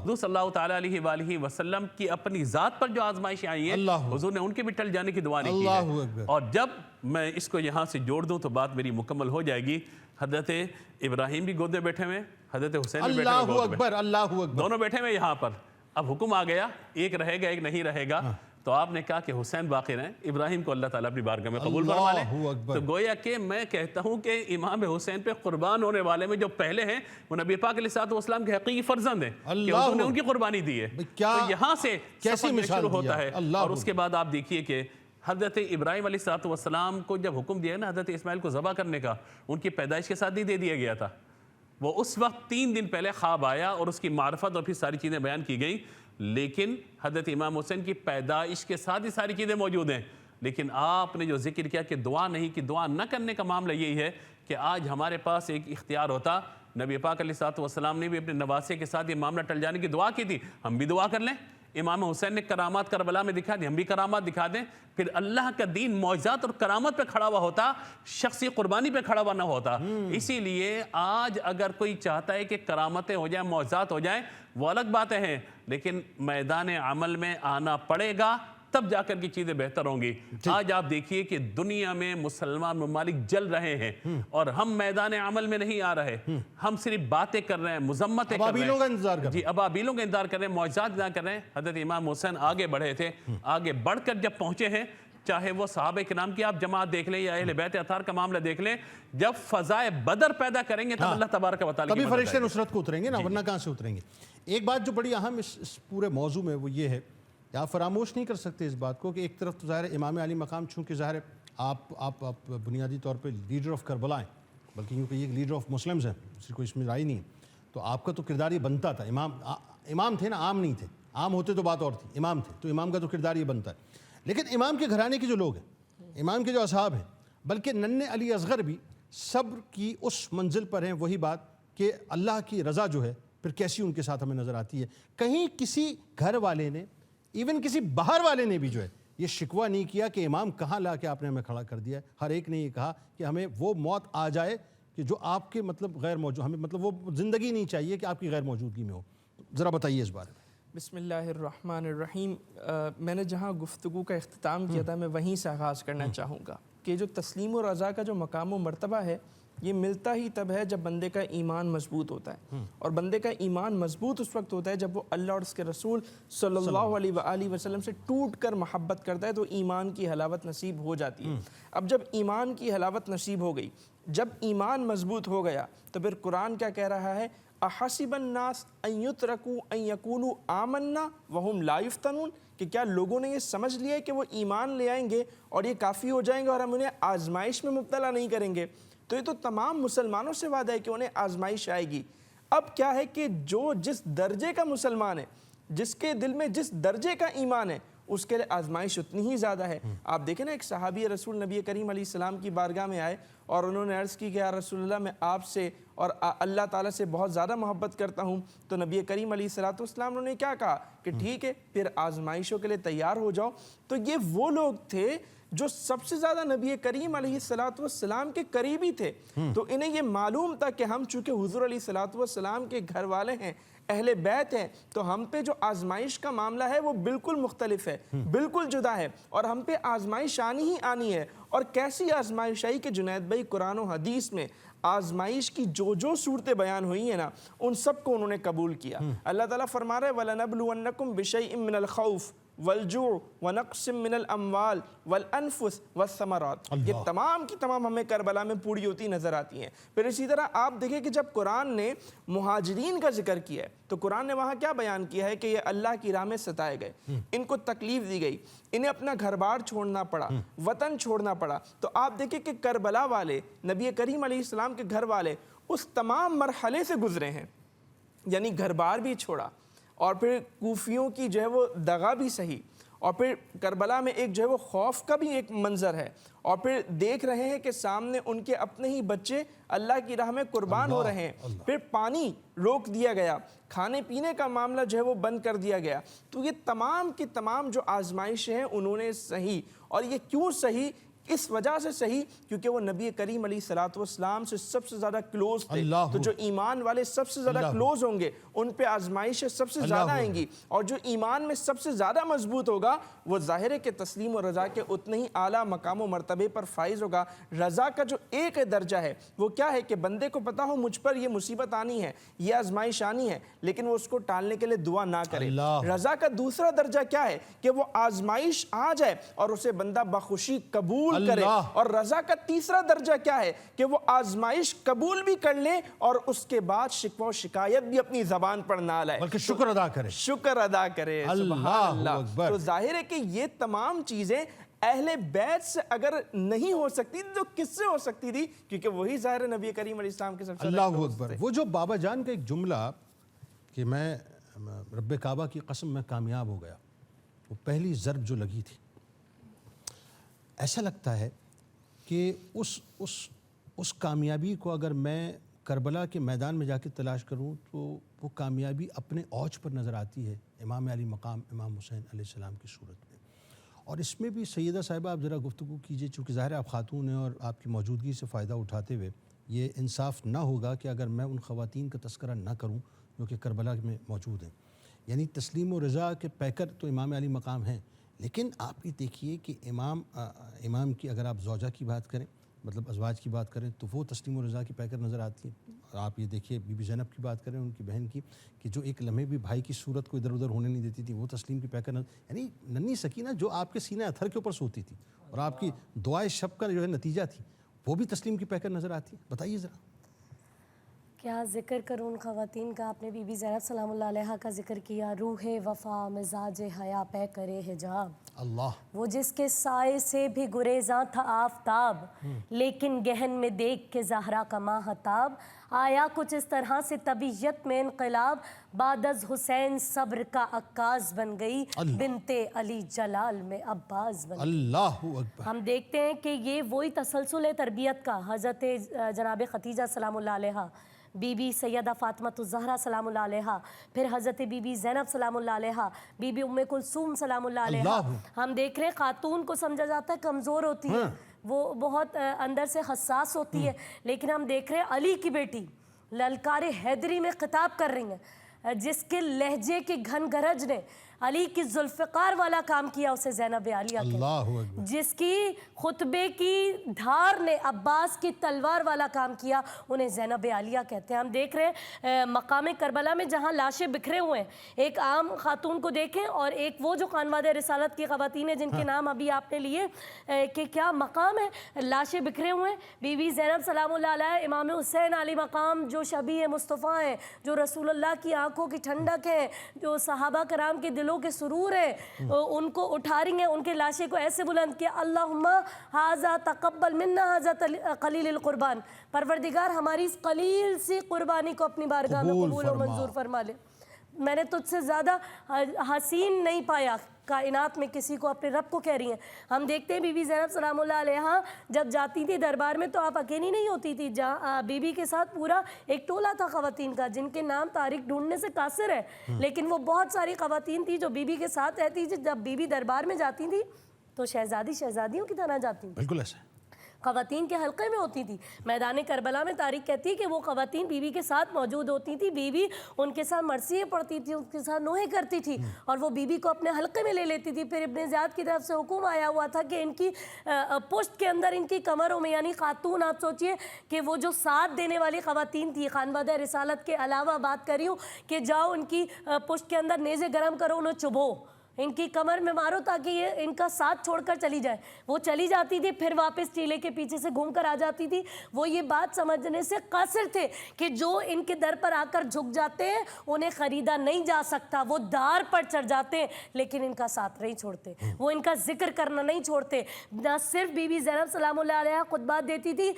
حضور صلی اللہ تعالیٰ علیہ وآلہ وسلم کی اپنی ذات پر جو آزمائشیں آئی ہیں, حضور نے ان کے بھی ٹل جانے کی دعا نہیں کی ہے. اور جب میں اس کو یہاں سے جوڑ دوں تو بات میری مکمل ہو جائے گی. حضرت ابراہیم بھی گود میں بیٹھے ہوئے, حضرت حسین بھی بیٹھے ہوئے گود میں, اللہ اکبر, دونوں بیٹھے ہوئے یہاں پر. اب حکم آ گیا, ایک رہے گا ایک نہیں رہے گا. تو آپ نے کہا کہ حسین باقی رہیں, ابراہیم کو اللہ تعالیٰ اپنی بارگاہ میں قبول فرما لے. تو گویا کہ میں کہتا ہوں کہ امام حسین پہ قربان ہونے والے میں جو پہلے ہیں وہ نبی پاک علیہ الصلوۃ والسلام کے حقیقی فرزند ہیں کہ حضور نے ان کی قربانی دی ہے. تو یہاں سے سفر شروع ہوتا ہے. اور اس کے بعد آپ دیکھیے کہ حضرت ابراہیم علیہ الصلوۃ والسلام کو جب حکم دیا نا حضرت اسماعیل کو ذبح کرنے کا, ان کی پیدائش کے ساتھ ہی دے دیا گیا تھا. وہ اس وقت 3 دن پہلے خواب آیا اور اس کی معرفت اور پھر ساری چیزیں بیان کی گئیں. لیکن حضرت امام حسین کی پیدائش کے ساتھ ہی ساری چیزیں موجود ہیں. لیکن آپ نے جو ذکر کیا کہ دعا نہیں کی, دعا نہ کرنے کا معاملہ یہی ہے کہ آج ہمارے پاس ایک اختیار ہوتا. نبی پاک علیہ الصلوۃ والسلام نے بھی اپنے نواسے کے ساتھ یہ معاملہ ٹل جانے کی دعا کی تھی. ہم بھی دعا کر لیں. امام حسین نے کرامات کربلا میں دکھا دی, ہم بھی کرامات دکھا دیں. پھر اللہ کا دین معجزات اور کرامت پہ کھڑا ہوا ہوتا, شخصی قربانی پہ کھڑا ہوا نہ ہوتا. اسی لیے آج اگر کوئی چاہتا ہے کہ کرامتیں ہو جائیں, معجزات ہو جائیں, وہ الگ باتیں ہیں, لیکن میدان عمل میں آنا پڑے گا, تب جا کر کی چیزیں بہتر ہوں گی. آج آپ دیکھیے کہ دنیا میں مسلمان ممالک جل رہے ہیں اور ہم میدان عمل میں نہیں آ رہے. ہم صرف باتیں کر رہے ہیں, مذمتیں کر رہے ہیں, جی ابابیلوں کا انتظار کر رہے ہیں, معجزات انتظار کر رہے ہیں. حضرت امام حسین آگے بڑھے تھے, آگے بڑھ کر جب پہنچے ہیں, چاہے وہ صحابہ کرام کی آپ جماعت دیکھ لیں یا اہل بیت اطہار کا معاملہ دیکھ لیں, جب فضائے بدر پیدا کریں گے تب اللہ تبارک و تعالیٰ کی تبھی فرشتے نصرت کو اتریں گے نا, ورنہ کہاں سے اتریں گے. ایک بات جو بڑی اہم اس پورے موضوع میں وہ یہ ہے, آپ فراموش نہیں کر سکتے اس بات کو کہ ایک طرف تو ظاہر ہے امام علی مقام, چونکہ ظاہر ہے آپ بنیادی طور پہ لیڈر آف کربلا ہیں, بلکہ کیونکہ یہ لیڈر آف مسلمز ہیں, کسی کو اس میں رائے نہیں ہے, تو آپ کا تو کردار یہ بنتا تھا. امام تھے نا, عام نہیں تھے. عام ہوتے تو بات اور تھی, امام تھے تو امام کا تو کردار یہ بنتا ہے. لیکن امام کے گھرانے کے جو لوگ ہیں, امام کے جو اصحاب ہیں, بلکہ ننھے علی اصغر بھی صبر کی اس منزل پر ہیں. وہی بات کہ اللہ کی رضا جو ہے پھر کیسی ان کے ساتھ ہمیں نظر آتی ہے. کہیں کسی گھر والے نے, ایون کسی باہر والے نے بھی جو ہے یہ شکوہ نہیں کیا کہ امام کہاں لا کے آپ نے ہمیں کھڑا کر دیا ہے. ہر ایک نے یہ کہا کہ ہمیں وہ موت آ جائے کہ جو آپ کے مطلب غیر موجود, ہمیں مطلب وہ زندگی نہیں چاہیے کہ آپ کی غیر موجودگی میں ہو. ذرا بتائیے اس بارے میں. بسم اللہ الرحمن الرحیم. میں نے جہاں گفتگو کا اختتام کیا تھا میں وہیں سے آغاز کرنا چاہوں گا کہ جو تسلیم و رضا کا جو مقام و مرتبہ ہے یہ ملتا ہی تب ہے جب بندے کا ایمان مضبوط ہوتا ہے. اور بندے کا ایمان مضبوط اس وقت ہوتا ہے جب وہ اللہ اور اس کے رسول صلی اللہ علیہ وآلہ وسلم سے ٹوٹ کر محبت کرتا ہے, تو ایمان کی حلاوت نصیب ہو جاتی ہے. اب جب ایمان کی حلاوت نصیب ہو گئی, جب ایمان مضبوط ہو گیا, تو پھر قرآن کیا کہہ رہا ہے, احسب الناس ان یترکوا ان یقولوا آمنا وہم لا یفتنون, کہ کیا لوگوں نے یہ سمجھ لیا ہے کہ وہ ایمان لے آئیں گے اور یہ کافی ہو جائیں گے اور ہم انہیں آزمائش میں مبتلا نہیں کریں گے. تو یہ تو تمام مسلمانوں سے وعدہ ہے کہ انہیں آزمائش آئے گی. اب کیا ہے کہ جو جس درجے کا مسلمان ہے, جس کے دل میں جس درجے کا ایمان ہے اس کے لیے آزمائش اتنی ہی زیادہ ہے۔ آپ دیکھیں نا، ایک صحابی رسول نبی کریم علیہ السلام کی بارگاہ میں آئے اور انہوں نے عرض کی کہ یا رسول اللہ، میں آپ سے اور اللہ تعالیٰ سے بہت زیادہ محبت کرتا ہوں۔ تو نبی کریم علیہ السلام نے کیا کہا کہ ٹھیک ہے، پھر آزمائشوں کے لیے تیار ہو جاؤ۔ تو یہ وہ لوگ تھے جو سب سے زیادہ نبی کریم علیہ السلام کے قریبی تھے، تو انہیں یہ معلوم تھا کہ ہم چونکہ حضور علیہ السلام کے گھر والے ہیں، اہل بیت ہیں، تو ہم پہ جو آزمائش کا معاملہ ہے وہ بالکل مختلف ہے، بالکل جدا ہے، اور ہم پہ آزمائش آنی ہی آنی ہے۔ اور کیسی آزمائش آئی کہ جنید بھائی قرآن و حدیث میں آزمائش کی جو صورتیں بیان ہوئی ہیں نا، ان سب کو انہوں نے قبول کیا۔ اللہ تعالیٰ فرما رہے ہیں وَلَنَبْلُوَنَّكُمْ بِشَيْءٍ مِّنَ الْخَوْفِ وَالْجُوعِ وَنَقْصٍ مِّنَ الْأَمْوَالِ وَالْأَنفُسِ وَالثَّمَرَاتِ۔ یہ تمام کی تمام ہمیں کربلا میں پوری ہوتی نظر آتی ہیں۔ پھر اسی طرح آپ دیکھیں کہ جب قرآن نے مہاجرین کا ذکر کیا ہے تو قرآن نے وہاں کیا بیان کیا ہے کہ یہ اللہ کی راہ میں ستائے گئے، ان کو تکلیف دی گئی، انہیں اپنا گھر بار چھوڑنا پڑا، وطن چھوڑنا پڑا۔ تو آپ دیکھیں کہ کربلا والے، نبی کریم علیہ السلام کے گھر والے اس تمام مرحلے سے گزرے ہیں، یعنی گھر بار بھی چھوڑا، اور پھر کوفیوں کی جو ہے وہ دغا بھی سہی، اور پھر کربلا میں ایک جو ہے وہ خوف کا بھی ایک منظر ہے، اور پھر دیکھ رہے ہیں کہ سامنے ان کے اپنے ہی بچے اللہ کی راہ میں قربان ہو رہے ہیں، پھر پانی روک دیا گیا، کھانے پینے کا معاملہ جو ہے وہ بند کر دیا گیا۔ تو یہ تمام کی تمام جو آزمائشیں ہیں انہوں نے سہی، اور یہ کیوں سہی؟ اس وجہ سے صحیح کیونکہ وہ نبی کریم علیہ السلام سے سب سے زیادہ کلوز تھے۔ تو جو ایمان والے سب سے زیادہ کلوز ہوں گے ان پہ آزمائشیں سب سے زیادہ آئیں گی، اور جو ایمان میں سب سے زیادہ مضبوط ہوگا وہ ظاہر ہے کہ تسلیم و رضا کے اتنے ہی اعلیٰ مقام و مرتبے پر فائز ہوگا۔ رضا کا جو ایک درجہ ہے وہ کیا ہے کہ بندے کو پتا ہو مجھ پر یہ مصیبت آنی ہے، یہ آزمائش آنی ہے، لیکن وہ اس کو ٹالنے کے لیے دعا نہ کرے۔ رضا کا دوسرا درجہ کیا ہے کہ وہ آزمائش آ جائے اور اسے بندہ بخوشی قبول کرے۔ اور رضا کا تیسرا درجہ کیا ہے کہ وہ آزمائش قبول بھی کر لے اور اس کے بعد شکوہ و شکایت بھی اپنی زبان پر نہ لائے، بلکہ شکر ادا کرے، شکر ادا کرے۔ سبحان اللہ۔ تو ظاہر ہے کہ یہ تمام چیزیں اہل بیت سے اگر نہیں ہو سکتی تو کس سے ہو سکتی تھی؟ کیونکہ وہی ظاہر نبی کریم علیہ السلام کے سب سے اللہ اکبر۔ وہ جو بابا جان کا ایک جملہ کہ میں رب کعبہ کی قسم میں کامیاب ہو گیا، وہ پہلی ضرب جو لگی تھی، ایسا لگتا ہے کہ اس کامیابی کو اگر میں کربلا کے میدان میں جا کے تلاش کروں تو وہ کامیابی اپنے اوج پر نظر آتی ہے امام علی مقام امام حسین علیہ السلام کی صورت میں۔ اور اس میں بھی سیدہ صاحبہ آپ ذرا گفتگو کیجئے، چونکہ ظاہر آپ خاتون ہیں اور آپ کی موجودگی سے فائدہ اٹھاتے ہوئے یہ انصاف نہ ہوگا کہ اگر میں ان خواتین کا تذکرہ نہ کروں جو کہ کربلا میں موجود ہیں۔ یعنی تسلیم و رضا کے پیکر تو امام علی مقام ہیں، لیکن آپ یہ دیکھیے کہ امام کی اگر آپ زوجہ کی بات کریں، مطلب ازواج کی بات کریں، تو وہ تسلیم و رضا کی پیکر نظر آتی ہیں۔ آپ یہ دیکھیے بی بی زینب کی بات کریں، ان کی بہن کی، کہ جو ایک لمحے بھی بھائی کی صورت کو ادھر ادھر ہونے نہیں دیتی تھی، وہ تسلیم کی پیکر یعنی ننھی سکینہ جو آپ کے سینہ اتھر کے اوپر سوتی تھی اور آپ کی دعائے شب کا جو ہے نتیجہ تھی، وہ بھی تسلیم کی پیکر نظر آتی ہے۔ بتائیے ذرا کیا ذکر کروں ان خواتین کا۔ آپ نے بی بی زینب سلام اللہ علیہا کا ذکر کیا، روح وفا مزاج حیا پہ کرے حجاب، اللہ، وہ جس کے سائے سے بھی گریزاں تھا آفتاب، لیکن گہن میں دیکھ کے زہرا کا ماہتاب، آیا کچھ اس طرح سے طبیعت میں انقلاب، بعد از حسین صبر کا عکاز بن گئی، بنت علی جلال میں عباس بن گئی۔ اللہ اکبر۔ ہم دیکھتے ہیں کہ یہ وہی تسلسل ہے تربیت کا۔ حضرت جناب خدیجہ سلام اللہ علیہا، بی بی سیدہ فاطمہ الزہرا سلام اللہ علیہا، پھر حضرت بی بی زینب سلام اللہ علیہا، بی بی ام کلثوم سلام اللہ علیہا۔ ہم دیکھ رہے ہیں خاتون کو سمجھا جاتا ہے کمزور ہوتی ہے، وہ بہت اندر سے حساس ہوتی ہے، لیکن ہم دیکھ رہے ہیں علی کی بیٹی للکار حیدری میں خطاب کر رہی ہیں، جس کے لہجے کے گھن گرج نے علی کی ذوالفقار والا کام کیا اسے زینب عالیہ کہتے، جس کی خطبے کی دھار نے عباس کی تلوار والا کام کیا انہیں زینب عالیہ کہتے ہیں۔ ہم دیکھ رہے ہیں مقام کربلا میں جہاں لاشیں بکھرے ہوئے ہیں، ایک عام خاتون کو دیکھیں اور ایک وہ جو خانواد رسالت کی خواتین ہیں جن کے نام ابھی آپ نے لیے، کہ کیا مقام ہے، لاشیں بکھرے ہوئے ہیں۔ بی بی زینب سلام اللہ علیہ، امام حسین علی مقام جو شبیہ مصطفیٰ ہیں، جو رسول اللہ کی آنکھوں کی ٹھنڈک ہیں، جو صحابہ کرام کے دلوں کے سرور ہے، ان کو اٹھا رہی ہیں، ان کے لاشے کو ایسے بلند کیا، اللہم ھذا تقبل منا ھذا قلیل القربان، پروردگار ہماری اس قلیل سی قربانی کو اپنی بارگاہ میں قبول و منظور فرما لے۔ میں نے تجھ سے زیادہ حسین نہیں پایا، کائنات میں کسی کو اپنے رب کو کہہ رہی ہیں۔ ہم دیکھتے ہیں بی بی زینب سلام اللہ علیہا جب جاتی تھی دربار میں تو آپ اکیلی نہیں ہوتی تھی، بی بی کے ساتھ پورا ایک ٹولہ تھا خواتین کا جن کے نام تاریخ ڈھونڈنے سے قاصر ہے، لیکن وہ بہت ساری خواتین تھی جو بی بی کے ساتھ رہتی تھی۔ جب بی بی دربار میں جاتی تھی تو شہزادیوں کی طرح جاتی تھی، بالکل ایسے خواتین کے حلقے میں ہوتی تھی۔ میدان کربلا میں تاریخ کہتی ہے کہ وہ خواتین بی بی کے ساتھ موجود ہوتی تھی، بی بی ان کے ساتھ مرثیے پڑھتی تھی، ان کے ساتھ نوحے کرتی تھی اور وہ بی بی کو اپنے حلقے میں لے لیتی تھی۔ پھر ابن زیاد کی طرف سے حکم آیا ہوا تھا کہ ان کی پشت کے اندر، ان کی کمروں میں، یعنی خاتون آپ سوچئے کہ وہ جو ساتھ دینے والی خواتین تھی، خانوادہ رسالت کے علاوہ بات کر رہی ہوں کہ جاؤ ان کی پشت کے اندر نیزے گرم کرو، انہیں چبھو، ان کی کمر میں مارو تاکہ یہ ان کا ساتھ چھوڑ کر چلی جائے۔ وہ چلی جاتی تھی، پھر واپس چیلے کے پیچھے سے گھوم کر آ جاتی تھی۔ وہ یہ بات سمجھنے سے قاصر تھے کہ جو ان کے در پر آ کر جھک جاتے ہیں انہیں خریدا نہیں جا سکتا، وہ دار پر چڑھ جاتے ہیں لیکن ان کا ساتھ نہیں چھوڑتے، وہ ان کا ذکر کرنا نہیں چھوڑتے۔ نہ صرف بی بی زینب سلام اللہ علیہ خطبات دیتی تھی،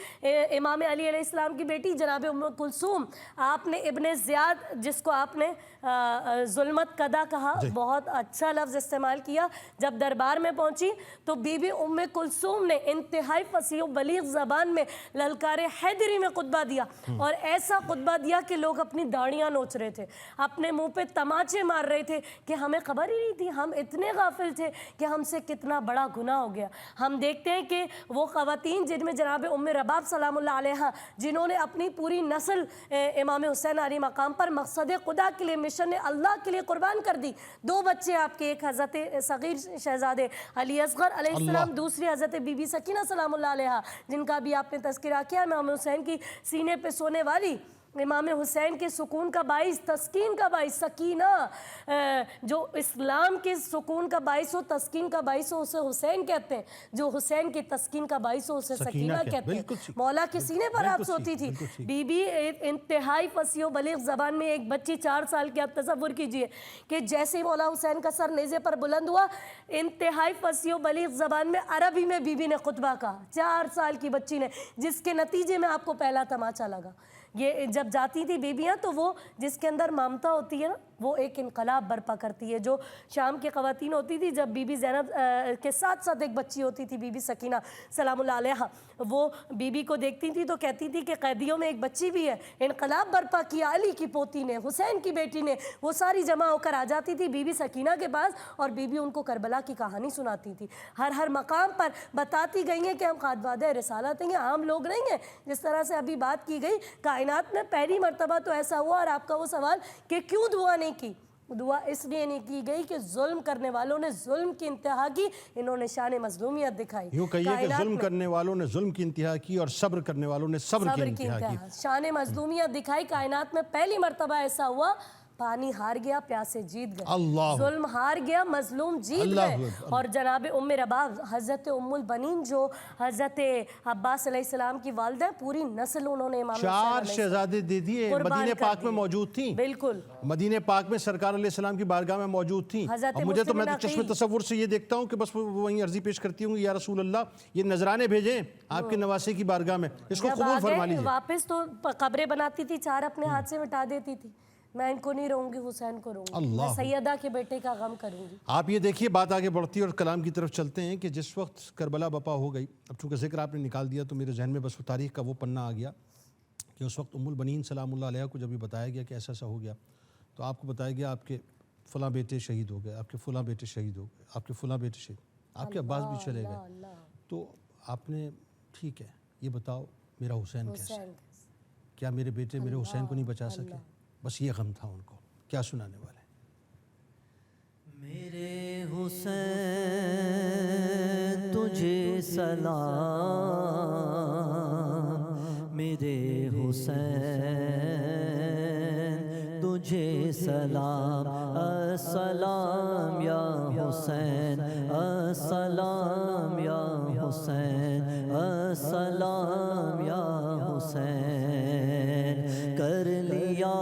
امام علی علیہ السلام کی بیٹی جناب ام کلثوم، آپ نے ابن زیاد جس کو آپ نے ظلمت قدا کہا، بہت اچھا لفظ استعمال کیا، جب دربار میں پہنچی تو بی بی ام کلثوم نے انتہائی فصیح و بلیغ زبان میں للکار حیدری میں خطبہ دیا، اور ایسا خطبہ دیا کہ لوگ اپنی داڑیاں نوچ رہے تھے، اپنے منہ پہ تماچے مار رہے تھے کہ ہمیں خبر ہی نہیں تھی، ہم اتنے غافل تھے کہ ہم سے کتنا بڑا گناہ ہو گیا۔ ہم دیکھتے ہیں کہ وہ خواتین جن میں جناب ام رباب سلام اللہ علیہ جنہوں نے اپنی پوری نسل امام حسین علی مقام پر مقصد خدا کے لیے، مشن اللہ کے لیے قربان کر دی۔ 2 بچے آپ کے، ایک حضرت صغیر شہزادے علی اصغر علیہ السلام، دوسری حضرت بی بی سکینہ سلام اللہ علیہ جن کا بھی آپ نے تذکرہ کیا، امام حسین کی سینے پہ سونے والی، امام حسین کے سکون کا باعث، تسکین کا باعث، سکینہ جو اسلام کے سکون کا باعث ہو، تسکین کا باعث ہو اسے حسین کہتے ہیں، جو حسین کے تسکین کا باعث ہو اسے سکینہ کہتے ہیں۔ مولا کے سینے پر آپ سوتی تھی۔ بی بی انتہائی فصیح و بلیغ زبان میں، ایک بچی 4 سال کی، آپ تصور کیجئے کہ جیسے ہی مولا حسین کا سر نیزے پر بلند ہوا، انتہائی فصیح و بلیغ زبان میں عربی میں بی بی نے خطبہ کہا، 4 سال کی بچی نے، جس کے نتیجے میں آپ کو پہلا تماچا لگا۔ یہ جب جاتی تھی بیبیاں تو وہ جس کے اندر ممتا ہوتی ہے نا، وہ ایک انقلاب برپا کرتی ہے۔ جو شام کی خواتین ہوتی تھی، جب بی بی زینب کے ساتھ ساتھ ایک بچی ہوتی تھی، بی بی سکینہ سلام اللہ علیہ، وہ بی بی کو دیکھتی تھی تو کہتی تھی کہ قیدیوں میں ایک بچی بھی ہے، انقلاب برپا کیا علی کی پوتی نے، حسین کی بیٹی نے۔ وہ ساری جمع ہو کر آ جاتی تھی بی بی سکینہ کے پاس، اور بی بی ان کو کربلا کی کہانی سناتی تھی، ہر مقام پر بتاتی گئی ہیں کہ ہم خادمات رسالت ہیں، عام لوگ نہیں ہیں۔ جس طرح سے ابھی بات کی گئی، کائنات میں پہلی مرتبہ تو ایسا ہوا، اور آپ کا وہ سوال کہ کیوں دعا نہیں کی، دعا اس لیے نہیں کی گئی کہ ظلم کرنے والوں نے ظلم کی انتہا کی، انہوں نے شان مظلومیت دکھائی۔ یوں کہیے کہ ظلم کرنے والوں نے ظلم کی انتہا کی اور صبر کرنے والوں نے صبر کی انتہا کی، شان مظلومیت دکھائی۔ کائنات میں پہلی مرتبہ ایسا ہوا، پانی ہار گیا، پیاسے جیت گئے، ظلم ہار گیا، مظلوم جیت گئے۔ اور جناب ام رباب، حضرت ام البنین جو حضرت عباس علیہ السلام کی والدہ، پوری نسل انہوں نے امام 4 شہزادے دے دیے، مدینہ پاک میں موجود تھیں، بالکل مدینہ پاک میں سرکار علیہ السلام کی بارگاہ میں موجود تھیں، اور مجھے تو، میں تو چشم تصور سے یہ دیکھتا ہوں کہ بس وہیں عرضی پیش کرتی ہوں، یا رسول اللہ یہ نذرانے بھیجیں آپ کے نواسے کی بارگاہ میں، اس کو قبول فرما لیجئے۔ واپس تو قبریں بناتی تھی، 4 اپنے ہاتھ سے مٹا دیتی تھی، میں ان کو نہیں رہوں گی، حسین کو رہوں گی، میں سیدہ کے بیٹے کا غم کروں گی۔ آپ یہ دیکھیے، بات آگے بڑھتی ہے اور کلام کی طرف چلتے ہیں کہ جس وقت کربلا بپا ہو گئی، اب چونکہ ذکر آپ نے نکال دیا تو میرے ذہن میں بس وہ تاریخ کا وہ پنہ آ گیا کہ اس وقت ام البنین سلام اللہ علیہ کو جب یہ بتایا گیا کہ ایسا ایسا ہو گیا، تو آپ کو بتایا گیا آپ کے فلاں بیٹے شہید ہو گئے، آپ کے فلاں بیٹے شہید ہو گئے، آپ کے فلاں بیٹے شہید، آپ کے عباس بھی چلے گئے، تو آپ نے ٹھیک ہے یہ بتاؤ میرا حسین کیسا ہے، کیا میرے بیٹے میرے حسین کو نہیں بچا سکے؟ بس یہ غم تھا ان کو۔ کیا سنانے والے؟ میرے حسین تجھے سلام، میرے حسین تجھے سلام، السلام یا حسین، السلام یا حسین، السلام یا حسین۔ کر لیا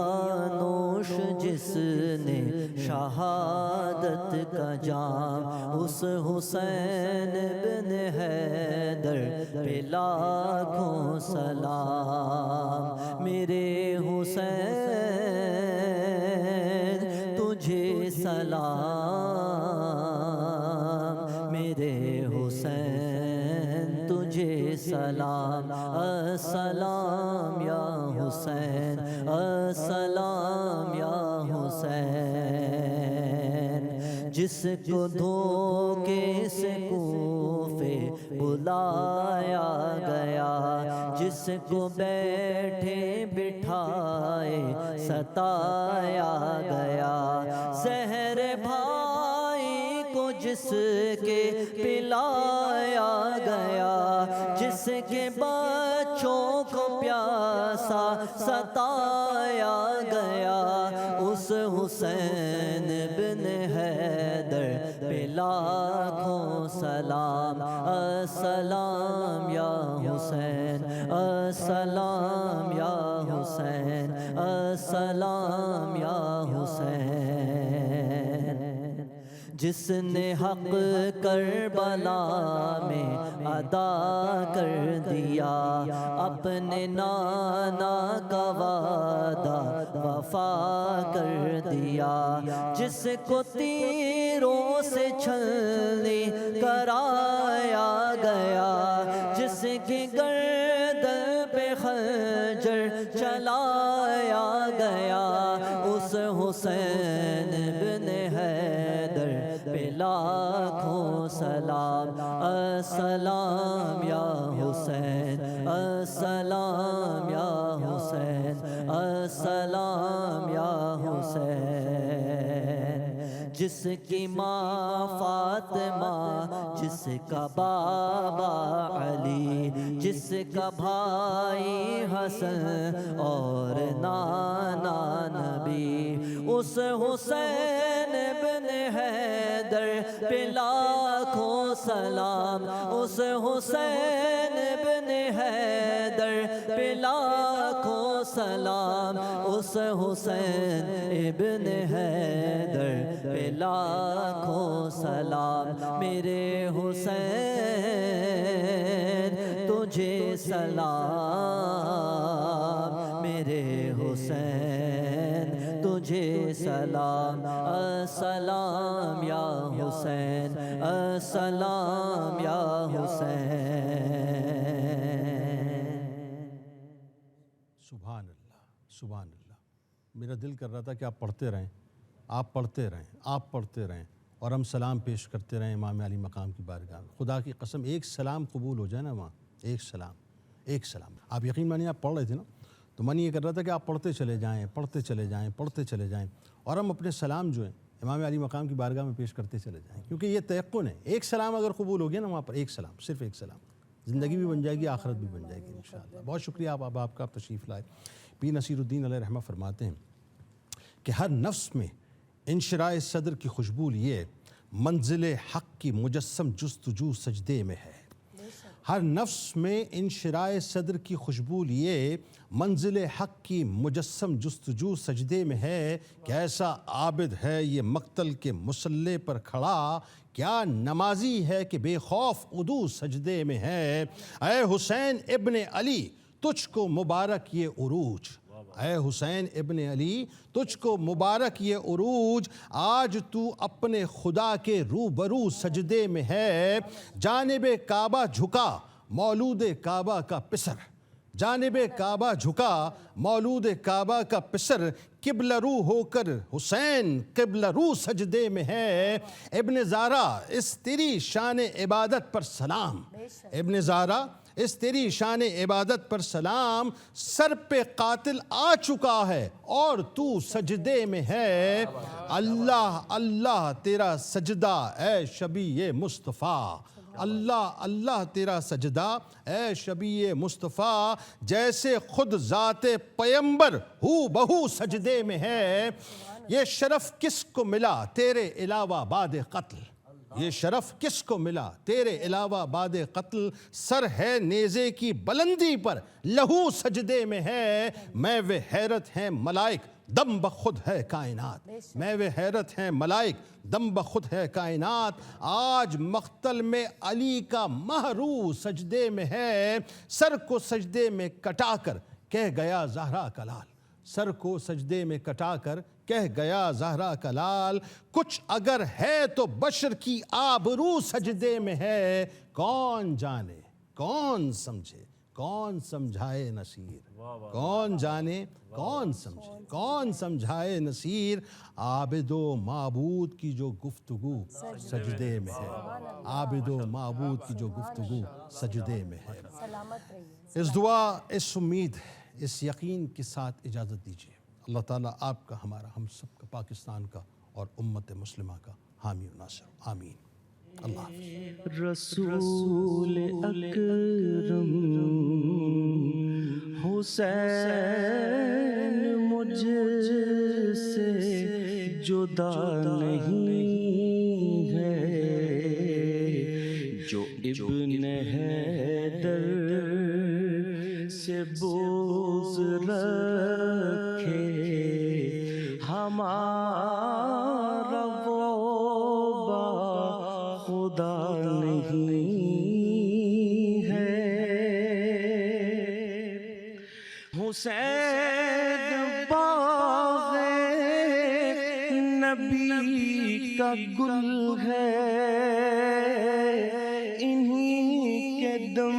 نوش جس نے شہادت کا جام، اس حسین بن حیدر پہ لاکھوں سلام۔ میرے حسین تجھے سلام میرے حسین تجھے سلام السلام یا حسین السلام یا حسین جس کو دھوکے سے کوفے بلایا گیا جس کو بیٹھے بٹھائے ستایا گیا زہر بھائی کو جس کے پلایا گیا جس کے بچوں کو پیاسا ستایا گیا اس حسین بن حیدر پہ لاکھوں سلام السلام یا حسین السلام یا حسین السلام یا حسین جس نے حق کربلا میں ادا کر دیا اپنے نانا کا وعدہ وفا کر دیا جس کو تیروں سے چھلنی کرایا گیا جس کی گردن پہ خنجر چلایا گیا اس حسین بن حیدر پہ لاکھوں سلام السلام یا حسین السلام یا حسین السلام یا حسین جس کی ماں فاطمہ جس کا بابا علی جس کا بھائی حسن اور نانا نبی اس حسین بن حیدر پہ لاکھوں سلام اس حسین بن حیدر پہ لاکھوں سلام اس حسین ابن حیدر پہ لاکھوں سلام میرے حسین تجھے سلام میرے حسین تجھے سلام السلام یا حسین السلام یا حسین سبحان اللہ سبحان اللہ میرا دل کر رہا تھا کہ آپ پڑھتے رہیں آپ پڑھتے رہیں آپ پڑھتے رہیں اور ہم سلام پیش کرتے رہیں امام علی مقام کی بارگاہ میں خدا کی قسم ایک سلام قبول ہو جائے نا وہاں ایک سلام آپ یقین مانیے آپ پڑھ رہے تھے نا تو من یہ کر رہا تھا کہ آپ پڑھتے چلے جائیں پڑھتے چلے جائیں پڑھتے چلے جائیں اور ہم اپنے سلام جو ہیں امام علی مقام کی بارگاہ میں پیش کرتے چلے جائیں کیونکہ یہ تیقن ہے ایک سلام اگر قبول ہو گیا نا وہاں پر ایک سلام صرف ایک سلام زندگی بھی بن جائے گی آخرت بھی بن جائے گی انشاءاللہ بہت شکریہ آپ کا تشریف لائے پیر نصیر الدین علیہ رحمہ فرماتے ہیں کہ ہر نفس میں انشراح صدر کی خوشبو لیے منزل حق کی مجسم جستجو سجدے میں ہے ہر نفس میں انشراح صدر کی خوشبو لیے منزل حق کی مجسم جستجو سجدے میں ہے کیسا عابد ہے یہ مقتل کے مصلے پر کھڑا کیا نمازی ہے کہ بے خوف عدو سجدے میں ہے اے حسین ابن علی تجھ کو مبارک یہ عروج اے حسین ابن علی تجھ کو مبارک یہ عروج آج تو اپنے خدا کے روبرو سجدے میں ہے جانب کعبہ جھکا مولود کعبہ کا پسر جانب کعبہ جھکا مولود کعبہ کا پسر قبلہ رو ہو کر حسین قبلہ رو سجدے میں ہے ابن زارا اس تیری شان عبادت پر سلام ابن زارا اس تیری شان عبادت پر سلام سر پہ قاتل آ چکا ہے اور تو سجدے میں ہے اللہ اللہ تیرا سجدہ اے شبیہ مصطفیٰ اللہ اللہ تیرا سجدہ اے شبیہ مصطفیٰ جیسے خود ذات پیمبر ہو بہو سجدے میں ہے یہ شرف کس کو ملا تیرے علاوہ بعد قتل یہ شرف کس کو ملا تیرے علاوہ بعد قتل سر ہے نیزے کی بلندی پر لہو سجدے میں ہے میں وہ حیرت ہیں ملائک دم بخود ہے کائنات میں وہ حیرت ہیں ملائک دم بخود ہے کائنات آج مقتل میں علی کا مہرو سجدے میں ہے سر کو سجدے میں کٹا کر کہہ گیا زہرا کا لال سر کو سجدے میں کٹا کر کہہ گیا زہرا کا لال، کچھ اگر ہے تو بشر کی آبرو سجدے میں ہے، کون جانے کون سمجھے کون سمجھائے نصیر، کون جانے کون سمجھے کون سمجھائے نصیر، عابد و معبود کی جو گفتگو سجدے میں ہے، عابد و معبود کی جو گفتگو سجدے میں ہے۔ سلامت رہیے۔ اس دعا، اس امید، اس یقین کے ساتھ اجازت دیجیے، اللہ تعالیٰ آپ کا، ہمارا، ہم سب کا، پاکستان کا اور امت مسلمہ کا حامی و ناصر، آمین۔ اللہ حافظ۔ رسول اکرم حسین مجھ سے جدا نہیں ہے، جو ابن حیدر سے بغض رکھے، ہمارا وہ با خدا نہیں ہے۔ حسین باغ نبی کا گل ہے، انہی کے دم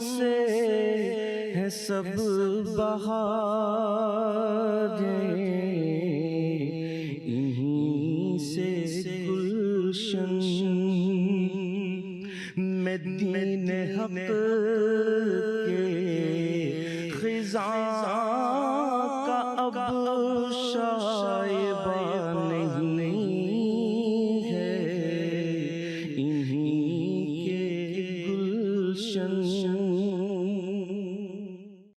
سے ہے سب بہاریں، انہی سے گلشن میں دین حق